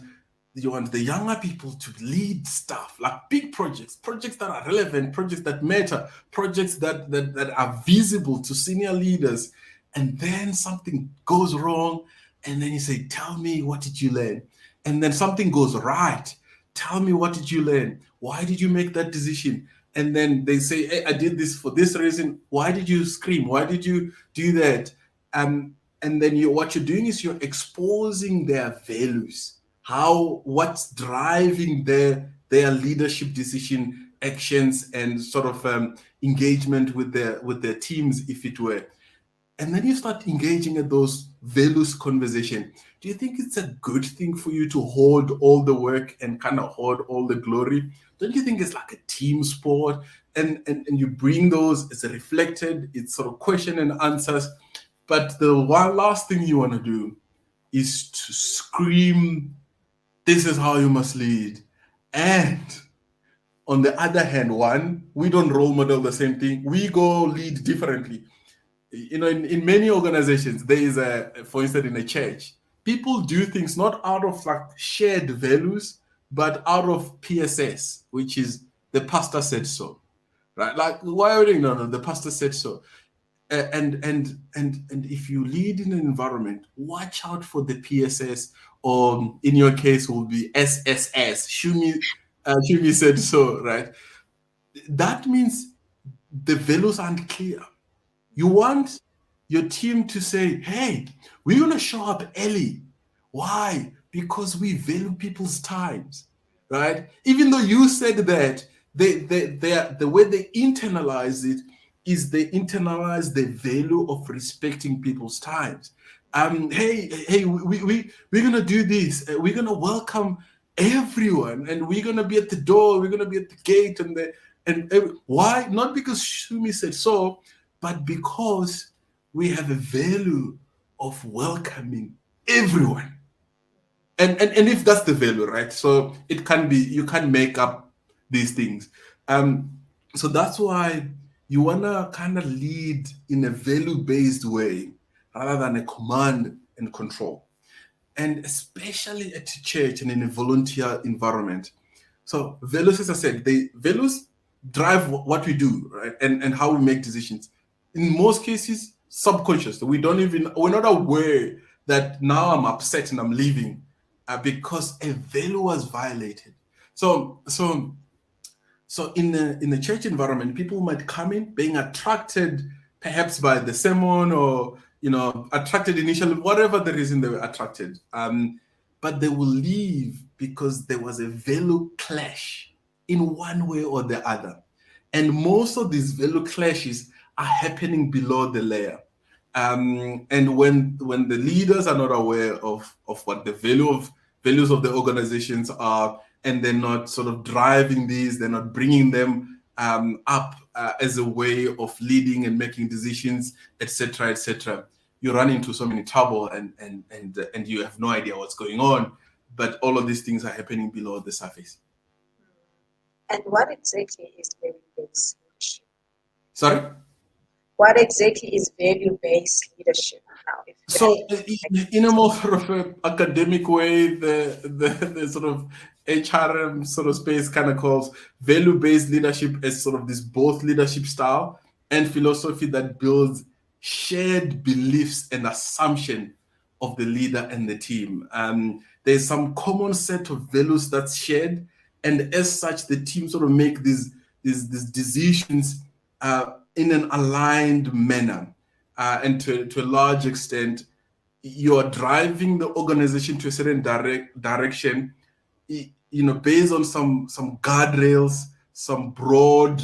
you want the younger people to lead stuff like big projects that are relevant, projects that matter, projects that are visible to senior leaders. And then something goes wrong, and then you say, tell me, what did you learn? And then something goes right. Tell me, what did you learn? Why did you make that decision? And then they say, hey, I did this for this reason. Why did you scream? Why did you do that? And then what you're doing is you're exposing their values, what's driving their leadership decision actions and sort of engagement with their teams, if it were. And then you start engaging at those values conversation. Do you think it's a good thing for you to hold all the work and kind of hold all the glory? Don't you think it's like a team sport? And you bring those, it's reflected, it's sort of question and answers. But the one last thing you want to do is to scream, this is how you must lead. And on the other hand, we don't role model the same thing. We go lead differently. In many organizations, there is for instance, in a church, people do things not out of like shared values, but out of PSS, which is the pastor said so, right? Like, why are you no, the pastor said so. And if you lead in an environment, watch out for the PSS, or in your case will be SSS. Shumi said so, right? That means the values aren't clear. You want your team to say, hey, we're going to show up early. Why? Because we value people's times, right? Even though you said that, the way they internalize it is they internalize the value of respecting people's times. Hey, we're going to do this. We're going to welcome everyone, and we're going to be at the door. We're going to be at the gate. Why? Not because Shumi said so, but because we have a value of welcoming everyone. And if that's the value, right? So it can be, you can't make up these things. So that's why you want to kind of lead in a value-based way rather than a command and control. And especially at church and in a volunteer environment. So values, as I said, values drive what we do, right? And how we make decisions. In most cases, subconscious. We're not aware that now I'm upset and I'm leaving because a value was violated. So in the church environment, people might come in being attracted perhaps by the sermon, or attracted initially, whatever the reason they were attracted. But they will leave because there was a value clash in one way or the other. And most of these value clashes are happening below the layer. And when the leaders are not aware of what the values of the organizations are, and they're not sort of driving these, they're not bringing them up as a way of leading and making decisions, etc., you run into so many trouble, and you have no idea what's going on. But all of these things are happening below the surface. And what exactly is value-based leadership? Sorry? What exactly is value-based leadership now? So in a more sort of academic way, the sort of HRM sort of space kind of calls value-based leadership as sort of this both leadership style and philosophy that builds shared beliefs and assumption of the leader and the team. There's some common set of values that's shared, and as such, the team sort of make these decisions in an aligned manner. And to a large extent, you're driving the organization to a certain direction, based on some guardrails, some broad,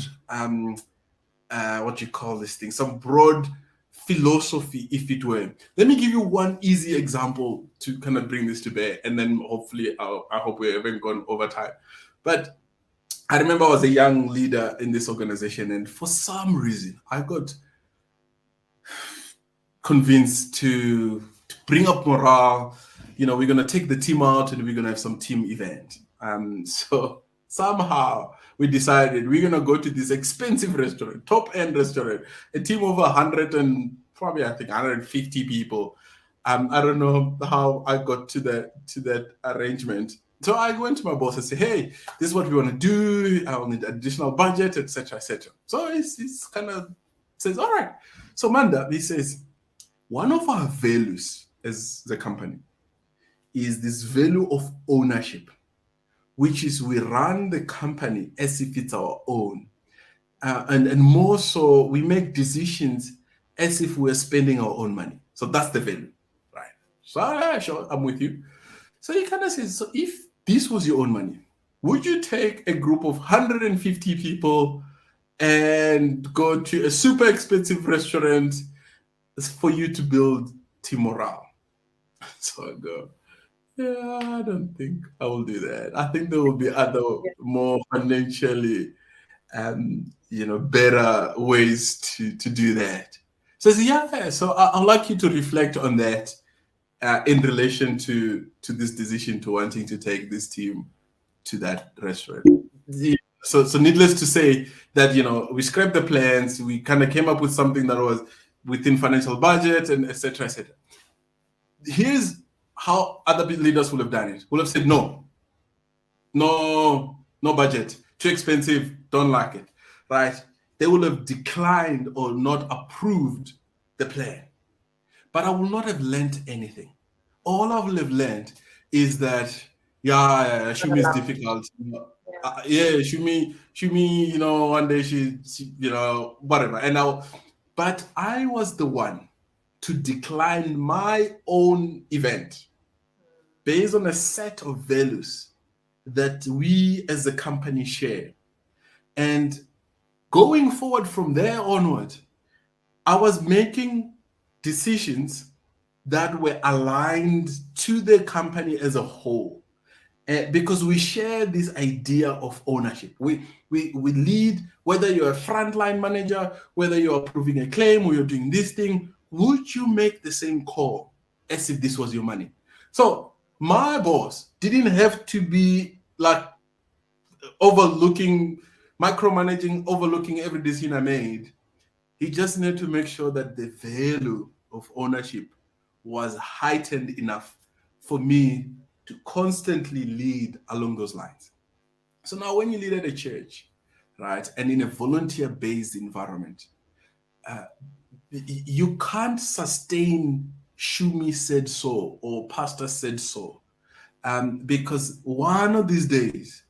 what you call this thing, some broad philosophy, if it were. Let me give you one easy example to kind of bring this to bear, and then hopefully I hope we haven't gone over time. But I remember I was a young leader in this organization, and for some reason, I got convinced to bring up morale. We're going to take the team out and we're going to have some team event. So somehow we decided we're going to go to this expensive restaurant, top-end restaurant, a team of 100 and probably, I think, 150 people. I don't know how I got to that arrangement. So I went to my boss and said, "Hey, this is what we want to do. I'll need additional budget, etc., etc." So he's kind of says, "All right." So Manda, he says, one of our values as the company is this value of ownership, which is we run the company as if it's our own. And more so, we make decisions as if we're spending our own money. So that's the value, right? So, yeah, sure, I'm with you. So he kind of says, so if this was your own money, would you take a group of 150 people and go to a super expensive restaurant for you to build team morale? So I go, yeah, I don't think I will do that. I think there will be other more financially better ways to do that. So yeah, so I'd like you to reflect on that in relation to this decision to wanting to take this team to that restaurant. Yeah. So needless to say that we scrapped the plans, we kind of came up with something that was within financial budget and etc. etc. Here's how other leaders would have done it. Would have said no budget, too expensive, don't like it, right? They will have declined or not approved the plan. But I will not have learned anything. All I will have learned is that Shumi is difficult. Yeah, Shumi, one day she whatever. But I was the one to decline my own event based on a set of values that we as a company share. And going forward from there onward, I was making decisions that were aligned to the company as a whole. Because we share this idea of ownership. We lead, whether you're a frontline manager, whether you're approving a claim or you're doing this thing, would you make the same call as if this was your money? So my boss didn't have to be like micromanaging, overlooking every decision I made. He just needed to make sure that the value of ownership was heightened enough for me to constantly lead along those lines. So now when you lead at a church, right, and in a volunteer-based environment, you can't sustain Shumi said so or pastor said so, because one of these days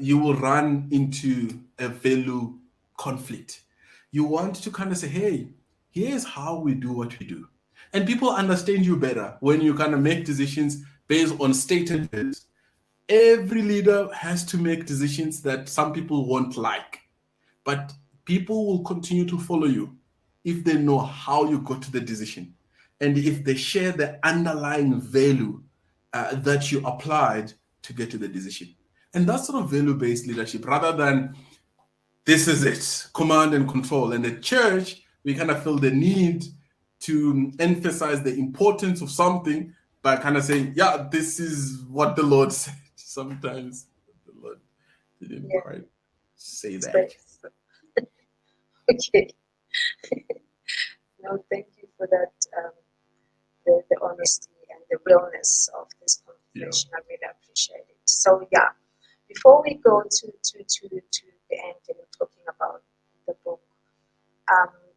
you will run into a value conflict. You want to kind of say, hey, here's how we do what we do. And people understand you better when you kind of make decisions based on stated values. Every leader has to make decisions that some people won't like, but people will continue to follow you if they know how you got to the decision and if they share the underlying value that you applied to get to the decision. And that's sort of value-based leadership rather than this is it, command and control. And the church, we kind of feel the need to emphasize the importance of something by kind of saying, yeah, this is what the Lord said. Sometimes the Lord didn't quite say that. Okay. No, thank you for that, the honesty and the realness of this conversation. I really appreciate it. So yeah, before we go to the end and talking about the book,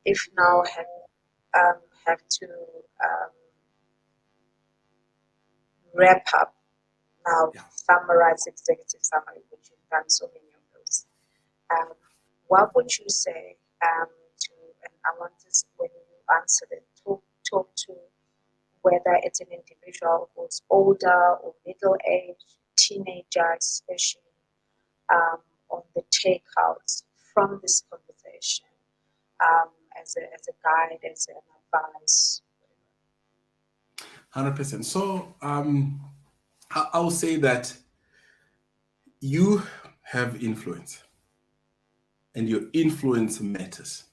if now have to wrap up now, summarize executive summary, which you've done so many of those. What would you say to, and I want this when you answer it, talk to whether it's an individual who's older or middle aged, teenager especially, on the takeouts from this conversation, as a guide, as an advice. 100%. So I'll say that you have influence, and your influence matters.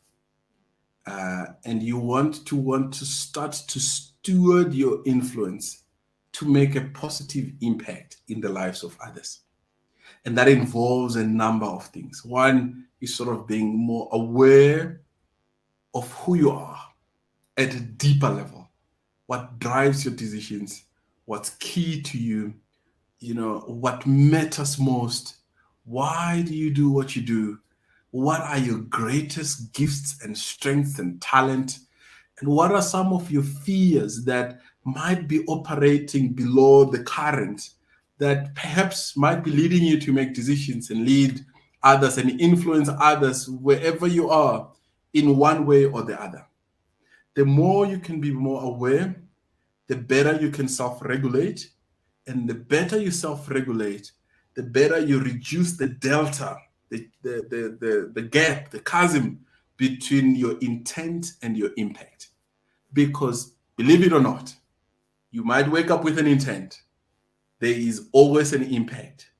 And you want to start to steward your influence to make a positive impact in the lives of others. And that involves a number of things. One is sort of being more aware of who you are at a deeper level. what drives your decisions, what's key to you, what matters most. Why do you do what you do? What are your greatest gifts and strengths and talent? And what are some of your fears that might be operating below the current, that perhaps might be leading you to make decisions and lead others and influence others wherever you are in one way or the other? The more you can be more aware, the better you can self-regulate. And the better you self-regulate, the better you reduce the delta, the gap, the chasm between your intent and your impact. Because believe it or not, you might wake up with an intent. There is always an impact,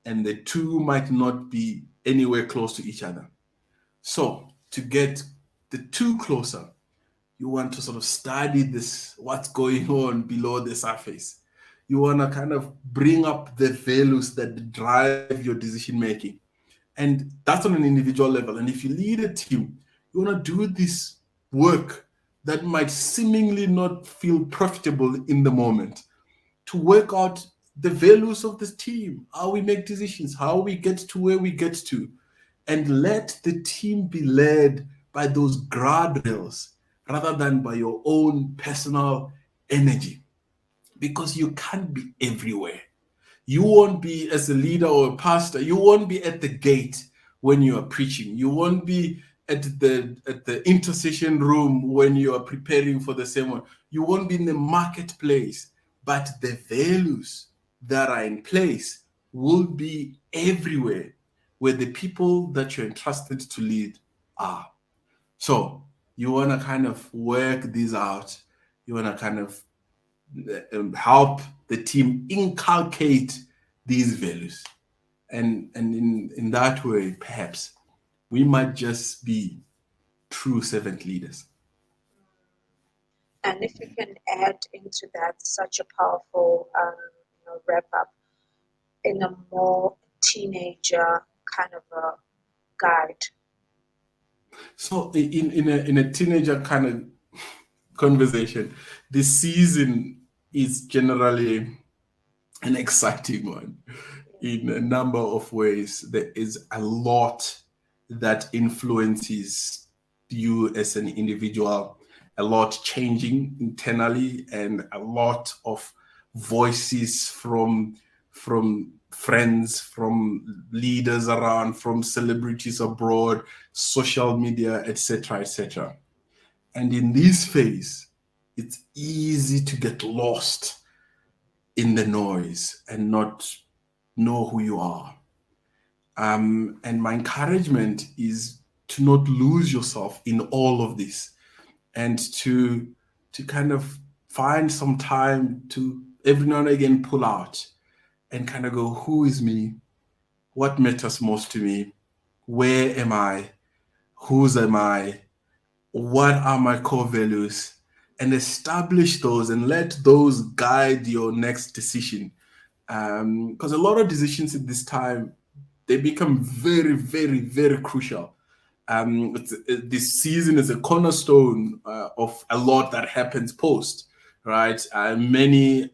and the two might not be anywhere close to each other. So to get the two closer, you want to sort of study this, what's going on below the surface. You want to kind of bring up the values that drive your decision making. And that's on an individual level. And if you lead a team, you want to do this work that might seemingly not feel profitable in the moment, to work out the values of this team, how we make decisions, how we get to where we get to, and let the team be led by those guardrails rather than by your own personal energy. Because you can't be everywhere. You won't be, as a leader or a pastor, you won't be at the gate when you are preaching. You won't be at the intercession room when you are preparing for the sermon. You won't be in the marketplace. But the values that are in place will be everywhere where the people that you're entrusted to lead are. So you want to kind of work these out. You want to kind of help the team inculcate these values. And in that way, perhaps we might just be true servant leaders. And if you can add into that such a powerful wrap up in a more teenager kind of a guide. So in a teenager kind of conversation, this season is generally an exciting one in a number of ways. There is a lot that influences you as an individual, a lot changing internally, and a lot of voices from friends, from leaders around, from celebrities abroad, social media, etc., etc. And in this phase, it's easy to get lost in the noise and not know who you are. And my encouragement is to not lose yourself in all of this, and to kind of find some time to every now and again pull out and kind of go, who is me? What matters most to me? Where am I? Whose am I? What are my core values? And establish those and let those guide your next decision. Because a lot of decisions at this time, they become very, very, very crucial. This season is a cornerstone of a lot that happens post, right? Many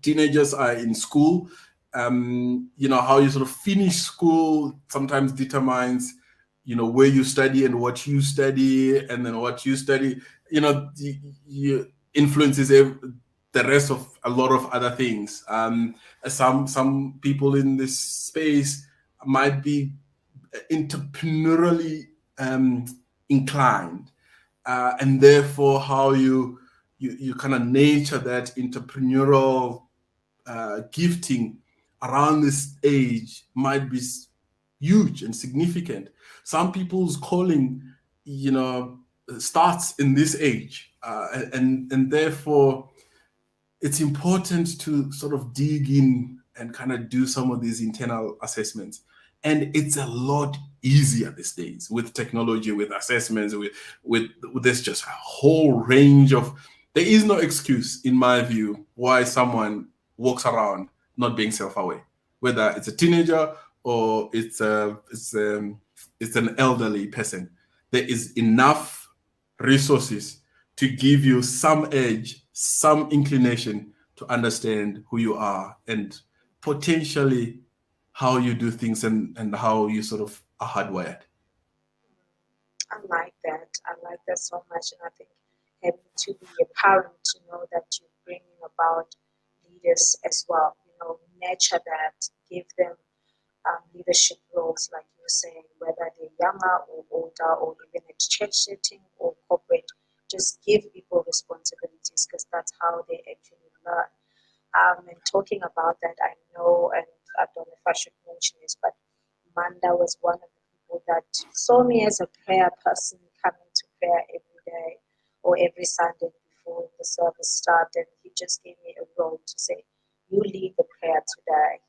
teenagers are in school. How you sort of finish school sometimes determines, where you study and what you study, and then what you study, you influences the rest of a lot of other things. Some people in this space might be entrepreneurially inclined, and therefore how you kind of nurture that entrepreneurial gifting around this age might be huge and significant. Some people's calling, starts in this age, and therefore it's important to sort of dig in and kind of do some of these internal assessments. And it's a lot easier these days with technology, with assessments, with there's just a whole range of. There is no excuse, in my view, why someone walks around not being self-aware, whether it's a teenager or it's an elderly person. There is enough resources to give you some edge, some inclination to understand who you are and potentially how you do things and how you sort of are hardwired. I like that. I like that so much. And I think having to be a parent to know that you're bringing about leaders as well, nurture that, give them leadership roles, like you were saying, whether they're younger or older, or even at church setting or corporate, just give people responsibilities because that's how they actually learn. And talking about that, I know, and I don't know if I should mention this, but Manda was one of the people that saw me as a prayer person coming to prayer every day or every Sunday before the service started. He just gave me a role to say, "You lead the prayer today,"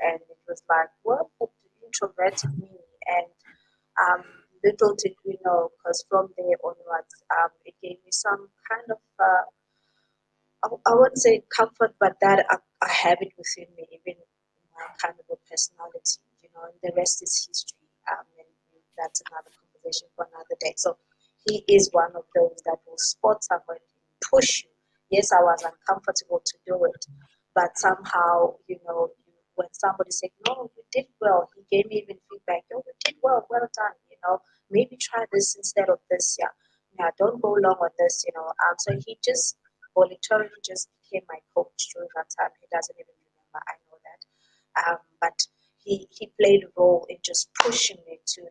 and it was like, what introverted me, and little did we know, because from there onwards, it gave me some kind of I wouldn't say comfort, but that I have it within me, even in my kind of a personality, and the rest is history. And that's another conversation for another day. So he is one of those that will spot somebody, push you. Yes, I was uncomfortable to do it, but somehow, when somebody said, "No, you did well," he gave me even feedback. "Oh, you did well, well done. Maybe try this instead of this. Yeah, yeah, don't go long on this. So he just voluntarily just became my coach during that time. He doesn't even remember. I know that. But he played a role in just pushing me to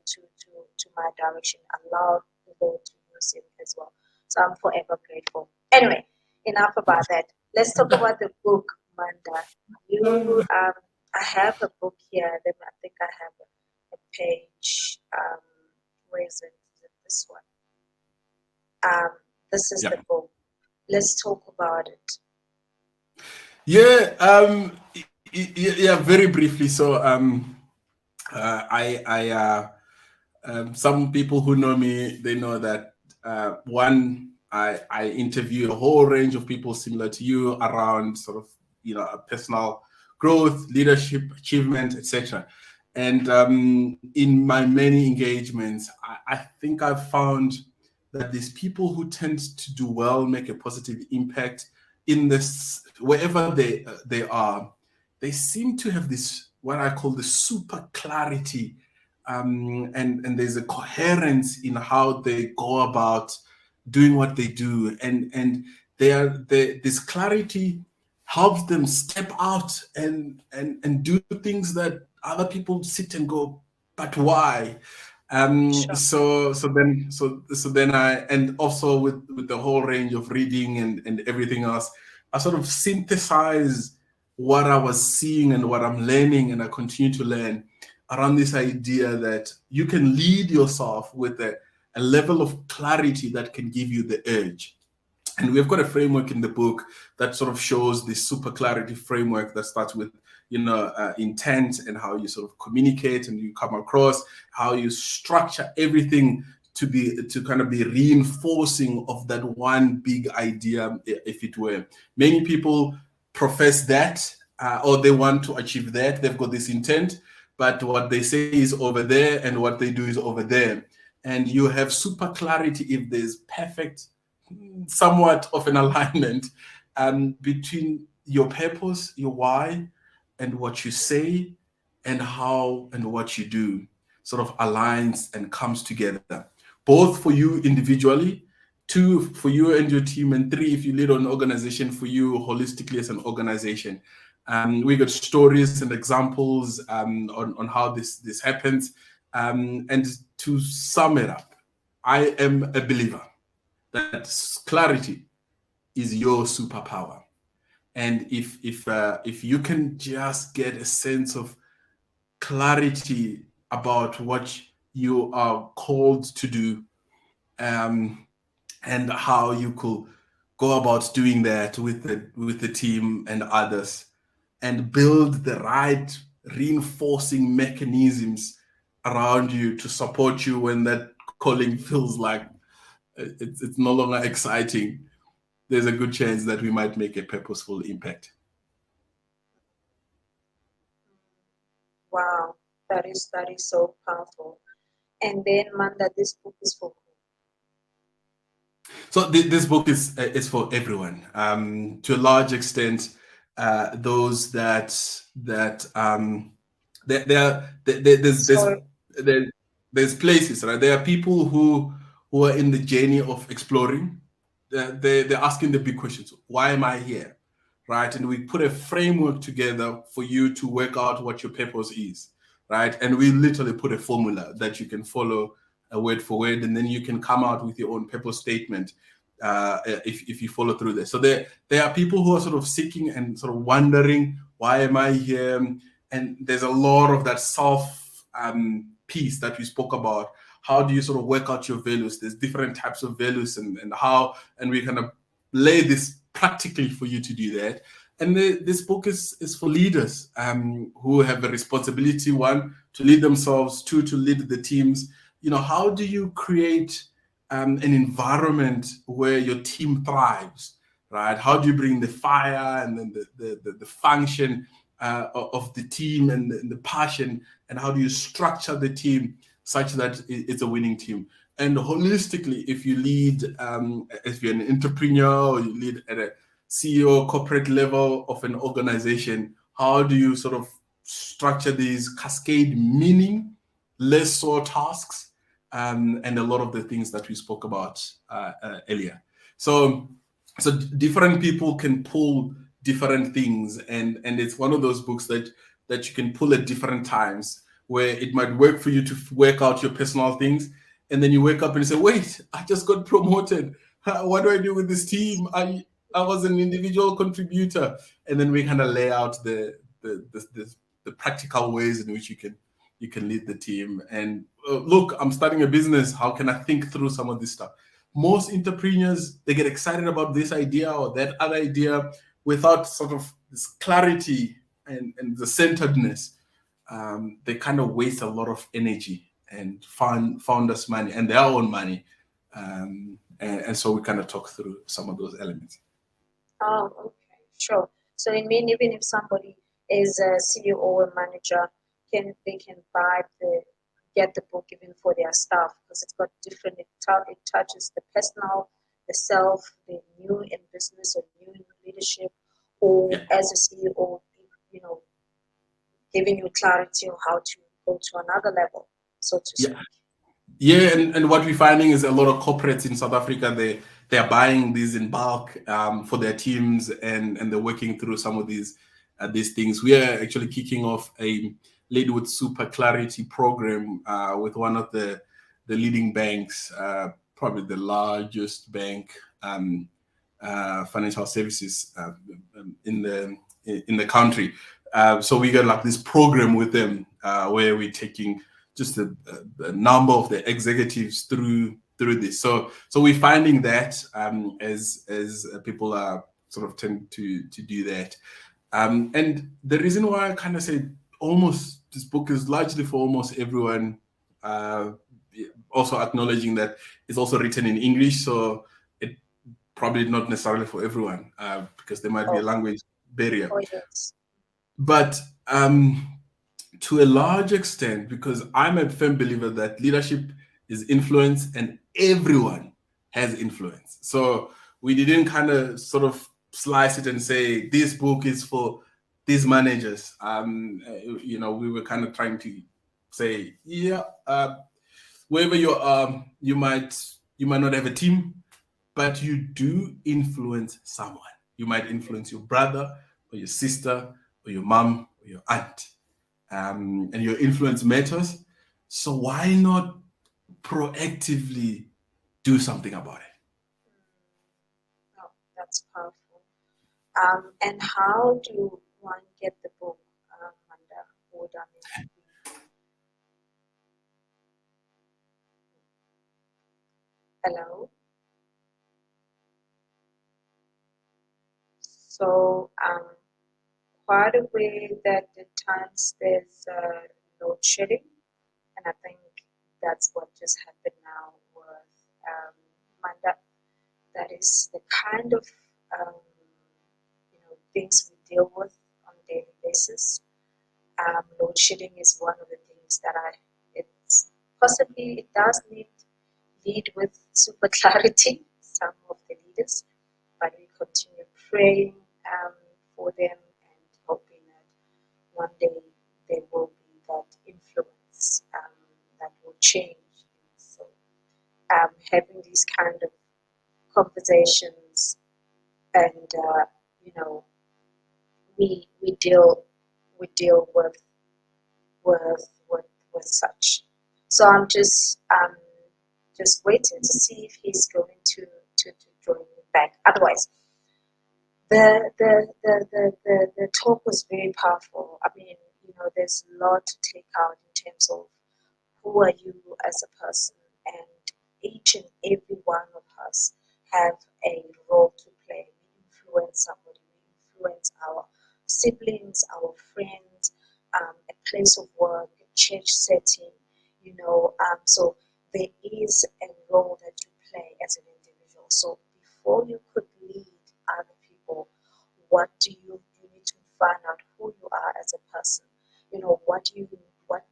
my direction, allowed the Lord to use him as well. So I'm forever grateful. Anyway, enough about that. Let's talk about the book, Manda. I have a book here. I think I have a page. Where is it? Is it this one? This is Yeah. the book. Let's talk about it. Yeah, yeah, very briefly. So, some people who know me, they know that I interview a whole range of people similar to you around sort of personal growth, leadership, achievement, etc. And in my many engagements, I think I've found that these people who tend to do well, make a positive impact in this wherever they are, they seem to have this what I call the super clarity, and there's a coherence in how they go about doing what they do, and this clarity helps them step out and do things that other people sit and go, but why? Sure. So then I, and also with the whole range of reading and everything else, I sort of synthesize what I was seeing and what I'm learning, and I continue to learn around this idea that you can lead yourself with a level of clarity that can give you the edge. And we've got a framework in the book that sort of shows this super clarity framework that starts with intent, and how you sort of communicate and you come across, how you structure everything to kind of be reinforcing of that one big idea, if it were. Many people profess that, or they want to achieve that. They've got this intent, but what they say is over there and what they do is over there. And you have super clarity if there's perfect, somewhat of an alignment between your purpose, your why, and what you say, and how and what you do sort of aligns and comes together, both for you individually, two, for you and your team, and three, if you lead an organization, for you holistically as an organization. We got stories and examples on how this happens. And to sum it up, I am a believer that clarity is your superpower. And if you can just get a sense of clarity about what you are called to do, um, and how you could go about doing that with the team and others, and build the right reinforcing mechanisms around you to support you when that calling feels like it's no longer exciting, there's a good chance that we might make a purposeful impact. Wow, that is so powerful. And then, Manda, this book is for who? So this book is for everyone. To a large extent, those So there, there's places, right? There are people who are in the journey of exploring. They're asking the big questions. Why am I here? Right? And we put a framework together for you to work out what your purpose is, right? And we literally put a formula that you can follow word for word, and then you can come out with your own purpose statement if you follow through this. So there are people who are sort of seeking and sort of wondering, why am I here? And there's a lot of that self piece that we spoke about. How do you sort of work out your values? There's different types of values, and we kind of lay this practically for you to do that. And this book is for leaders who have a responsibility, one, to lead themselves, two, to lead the teams. How do you create an environment where your team thrives, right? How do you bring the fire and then the function of the team and the passion, and how do you structure the team such that it's a winning team? And holistically, if you lead, if you're an entrepreneur or you lead at a CEO corporate level of an organization, how do you sort of structure these cascade meaning, less so tasks, and a lot of the things that we spoke about earlier. So different people can pull different things, and it's one of those books that you can pull at different times, where it might work for you to work out your personal things, and then you wake up and you say, wait, I just got promoted. What do I do with this team? I was an individual contributor. And then we kind of lay out the practical ways in which you can lead the team. And look, I'm starting a business. How can I think through some of this stuff? Most entrepreneurs, they get excited about this idea or that other idea without sort of this clarity and the centeredness. They kind of waste a lot of energy and founders' money and their own money. And so we kind of talk through some of those elements. Oh, okay, sure. So it means even if somebody is a CEO or manager, they can get the book even for their staff, because it's got different. It touches the personal, the self, the new in business or new in leadership, or Yeah. as a CEO, you know, giving you clarity on how to go to another level, so to Yeah. speak. Yeah, and what we're finding is a lot of corporates in South Africa, they're buying these in bulk for their teams, and they're working through some of these things. We are actually kicking off a Lead with Super Clarity program with one of the leading banks, probably the largest bank, financial services in the country. So we got like this program with them where we're taking just a number of the executives through this. So we're finding that as people are sort of tend to do that. And the reason why I kind of say almost this book is largely for almost everyone, uh, also acknowledging that it's also written in English, so it probably not necessarily for everyone because there might be a Oh, language barrier. oh yes. But to a large extent, because I'm a firm believer that leadership is influence and everyone has influence. So we didn't kind of sort of slice it and say this book is for these managers. We were kind of trying to say, yeah, wherever you are, you might not have a team, but you do influence someone. You might influence your brother or your sister or your mom or your aunt, and your influence matters. So why not proactively do something about it? Oh, that's powerful. And how do one get the book, Manda? Would I mean, hello? So, quite a way that at times there's load shedding, and I think that's what just happened now with Manda. That is the kind of um, things we deal with on a daily basis. Load shedding is one of the things that it's possibly it does lead with super clarity. some of the leaders, but we continue praying for them and hoping that one day there will be that influence that will change. So having these kind of conversations and you know we deal with with such. So I'm just waiting to see if he's going to join me back. Otherwise, the talk was very powerful. I mean, there's a lot to take out in terms of who are you as a person, and each and every one of us have a role to play. We influence somebody, we influence our siblings, our friends, a place of work, a church setting, so there is a role that you play as an individual. So before you could lead other people, what do you need to find out who you are as a person. What do you what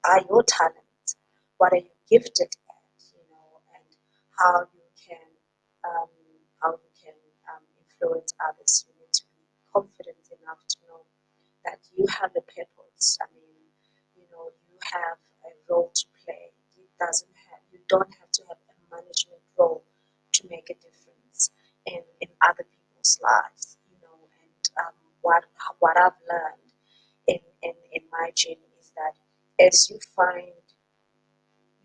are your talents? What are you gifted at? And how you can um, influence others. You need to be confident enough to know that you have a purpose. I mean, you have a role to play. You don't have to have a management role to make a difference in other people's lives. And what I've learned in my journey is that as you find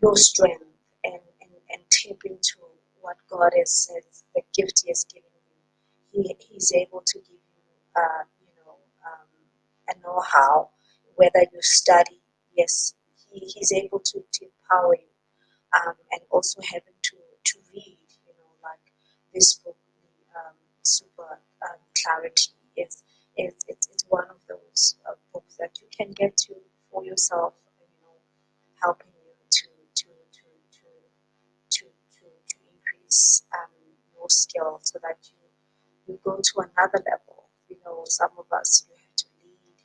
your strength and tap into what God has said, the gift He has given you, He's able to give you, a know-how. Whether you study, yes, He's able to empower you, and also having to read, like this book, the Super Clarity it's one of those books that you can get to for yourself, helping you to increase your skill so that you go to another level. Some of us, you have to lead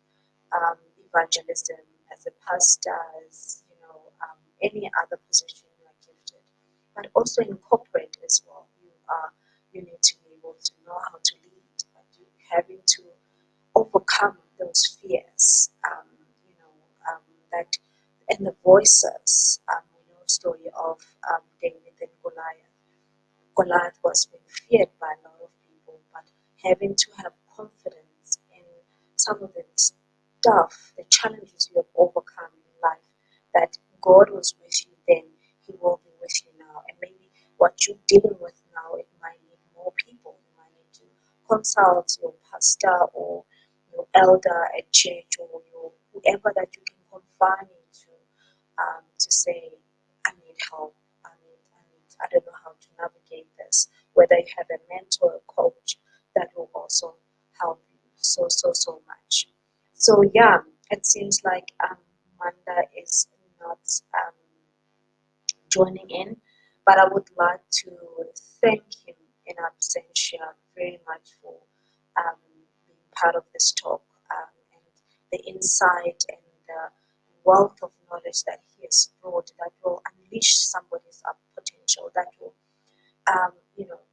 evangelism as a pastor, as any other position you are gifted, but also in corporate as well. You need to be able to know how to lead, but you having to overcome those fears. That and the voices. Story of David and Goliath. Goliath was being feared by a lot of people, but having to have confidence in some of the stuff, the challenges you have overcome in life, that God was with you then, He will be with you now. And maybe what you're dealing with now, it might need more people. You might need to consult your pastor or your elder at church or your whoever that you can confide into to say, I need help. I don't know how to navigate this. Whether you have a mentor or coach, that will also help you so much. So yeah, it seems like Manda is not joining in, but I would like to thank him in absentia very much for being part of this talk, and the insight and the wealth of knowledge that he has brought that will unleash somebody's potential, that will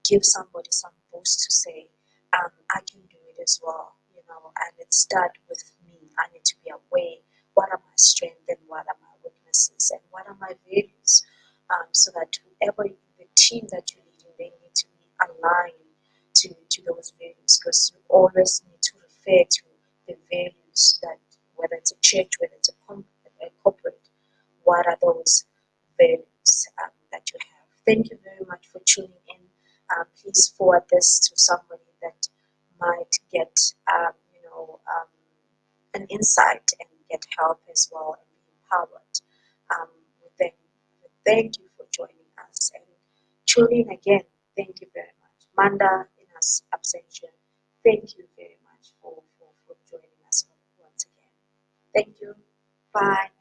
give somebody some boost to say, I can do it as well, and it starts with me. I need to be aware what are my strengths and what are my weaknesses and what are my values, so that whoever the team that you're leading, they need to be aligned to those values, because you always need to refer to the values that, whether it's a church, whether it's a corporate, what are those values that you have. Thank you very much for tuning in. Please forward this to somebody that might get, an insight and get help as well and be empowered with them. Thank you for joining us and tune in again. Thank you very much. Manda, in us absentia, thank you very much for joining us once again. Thank you. Bye.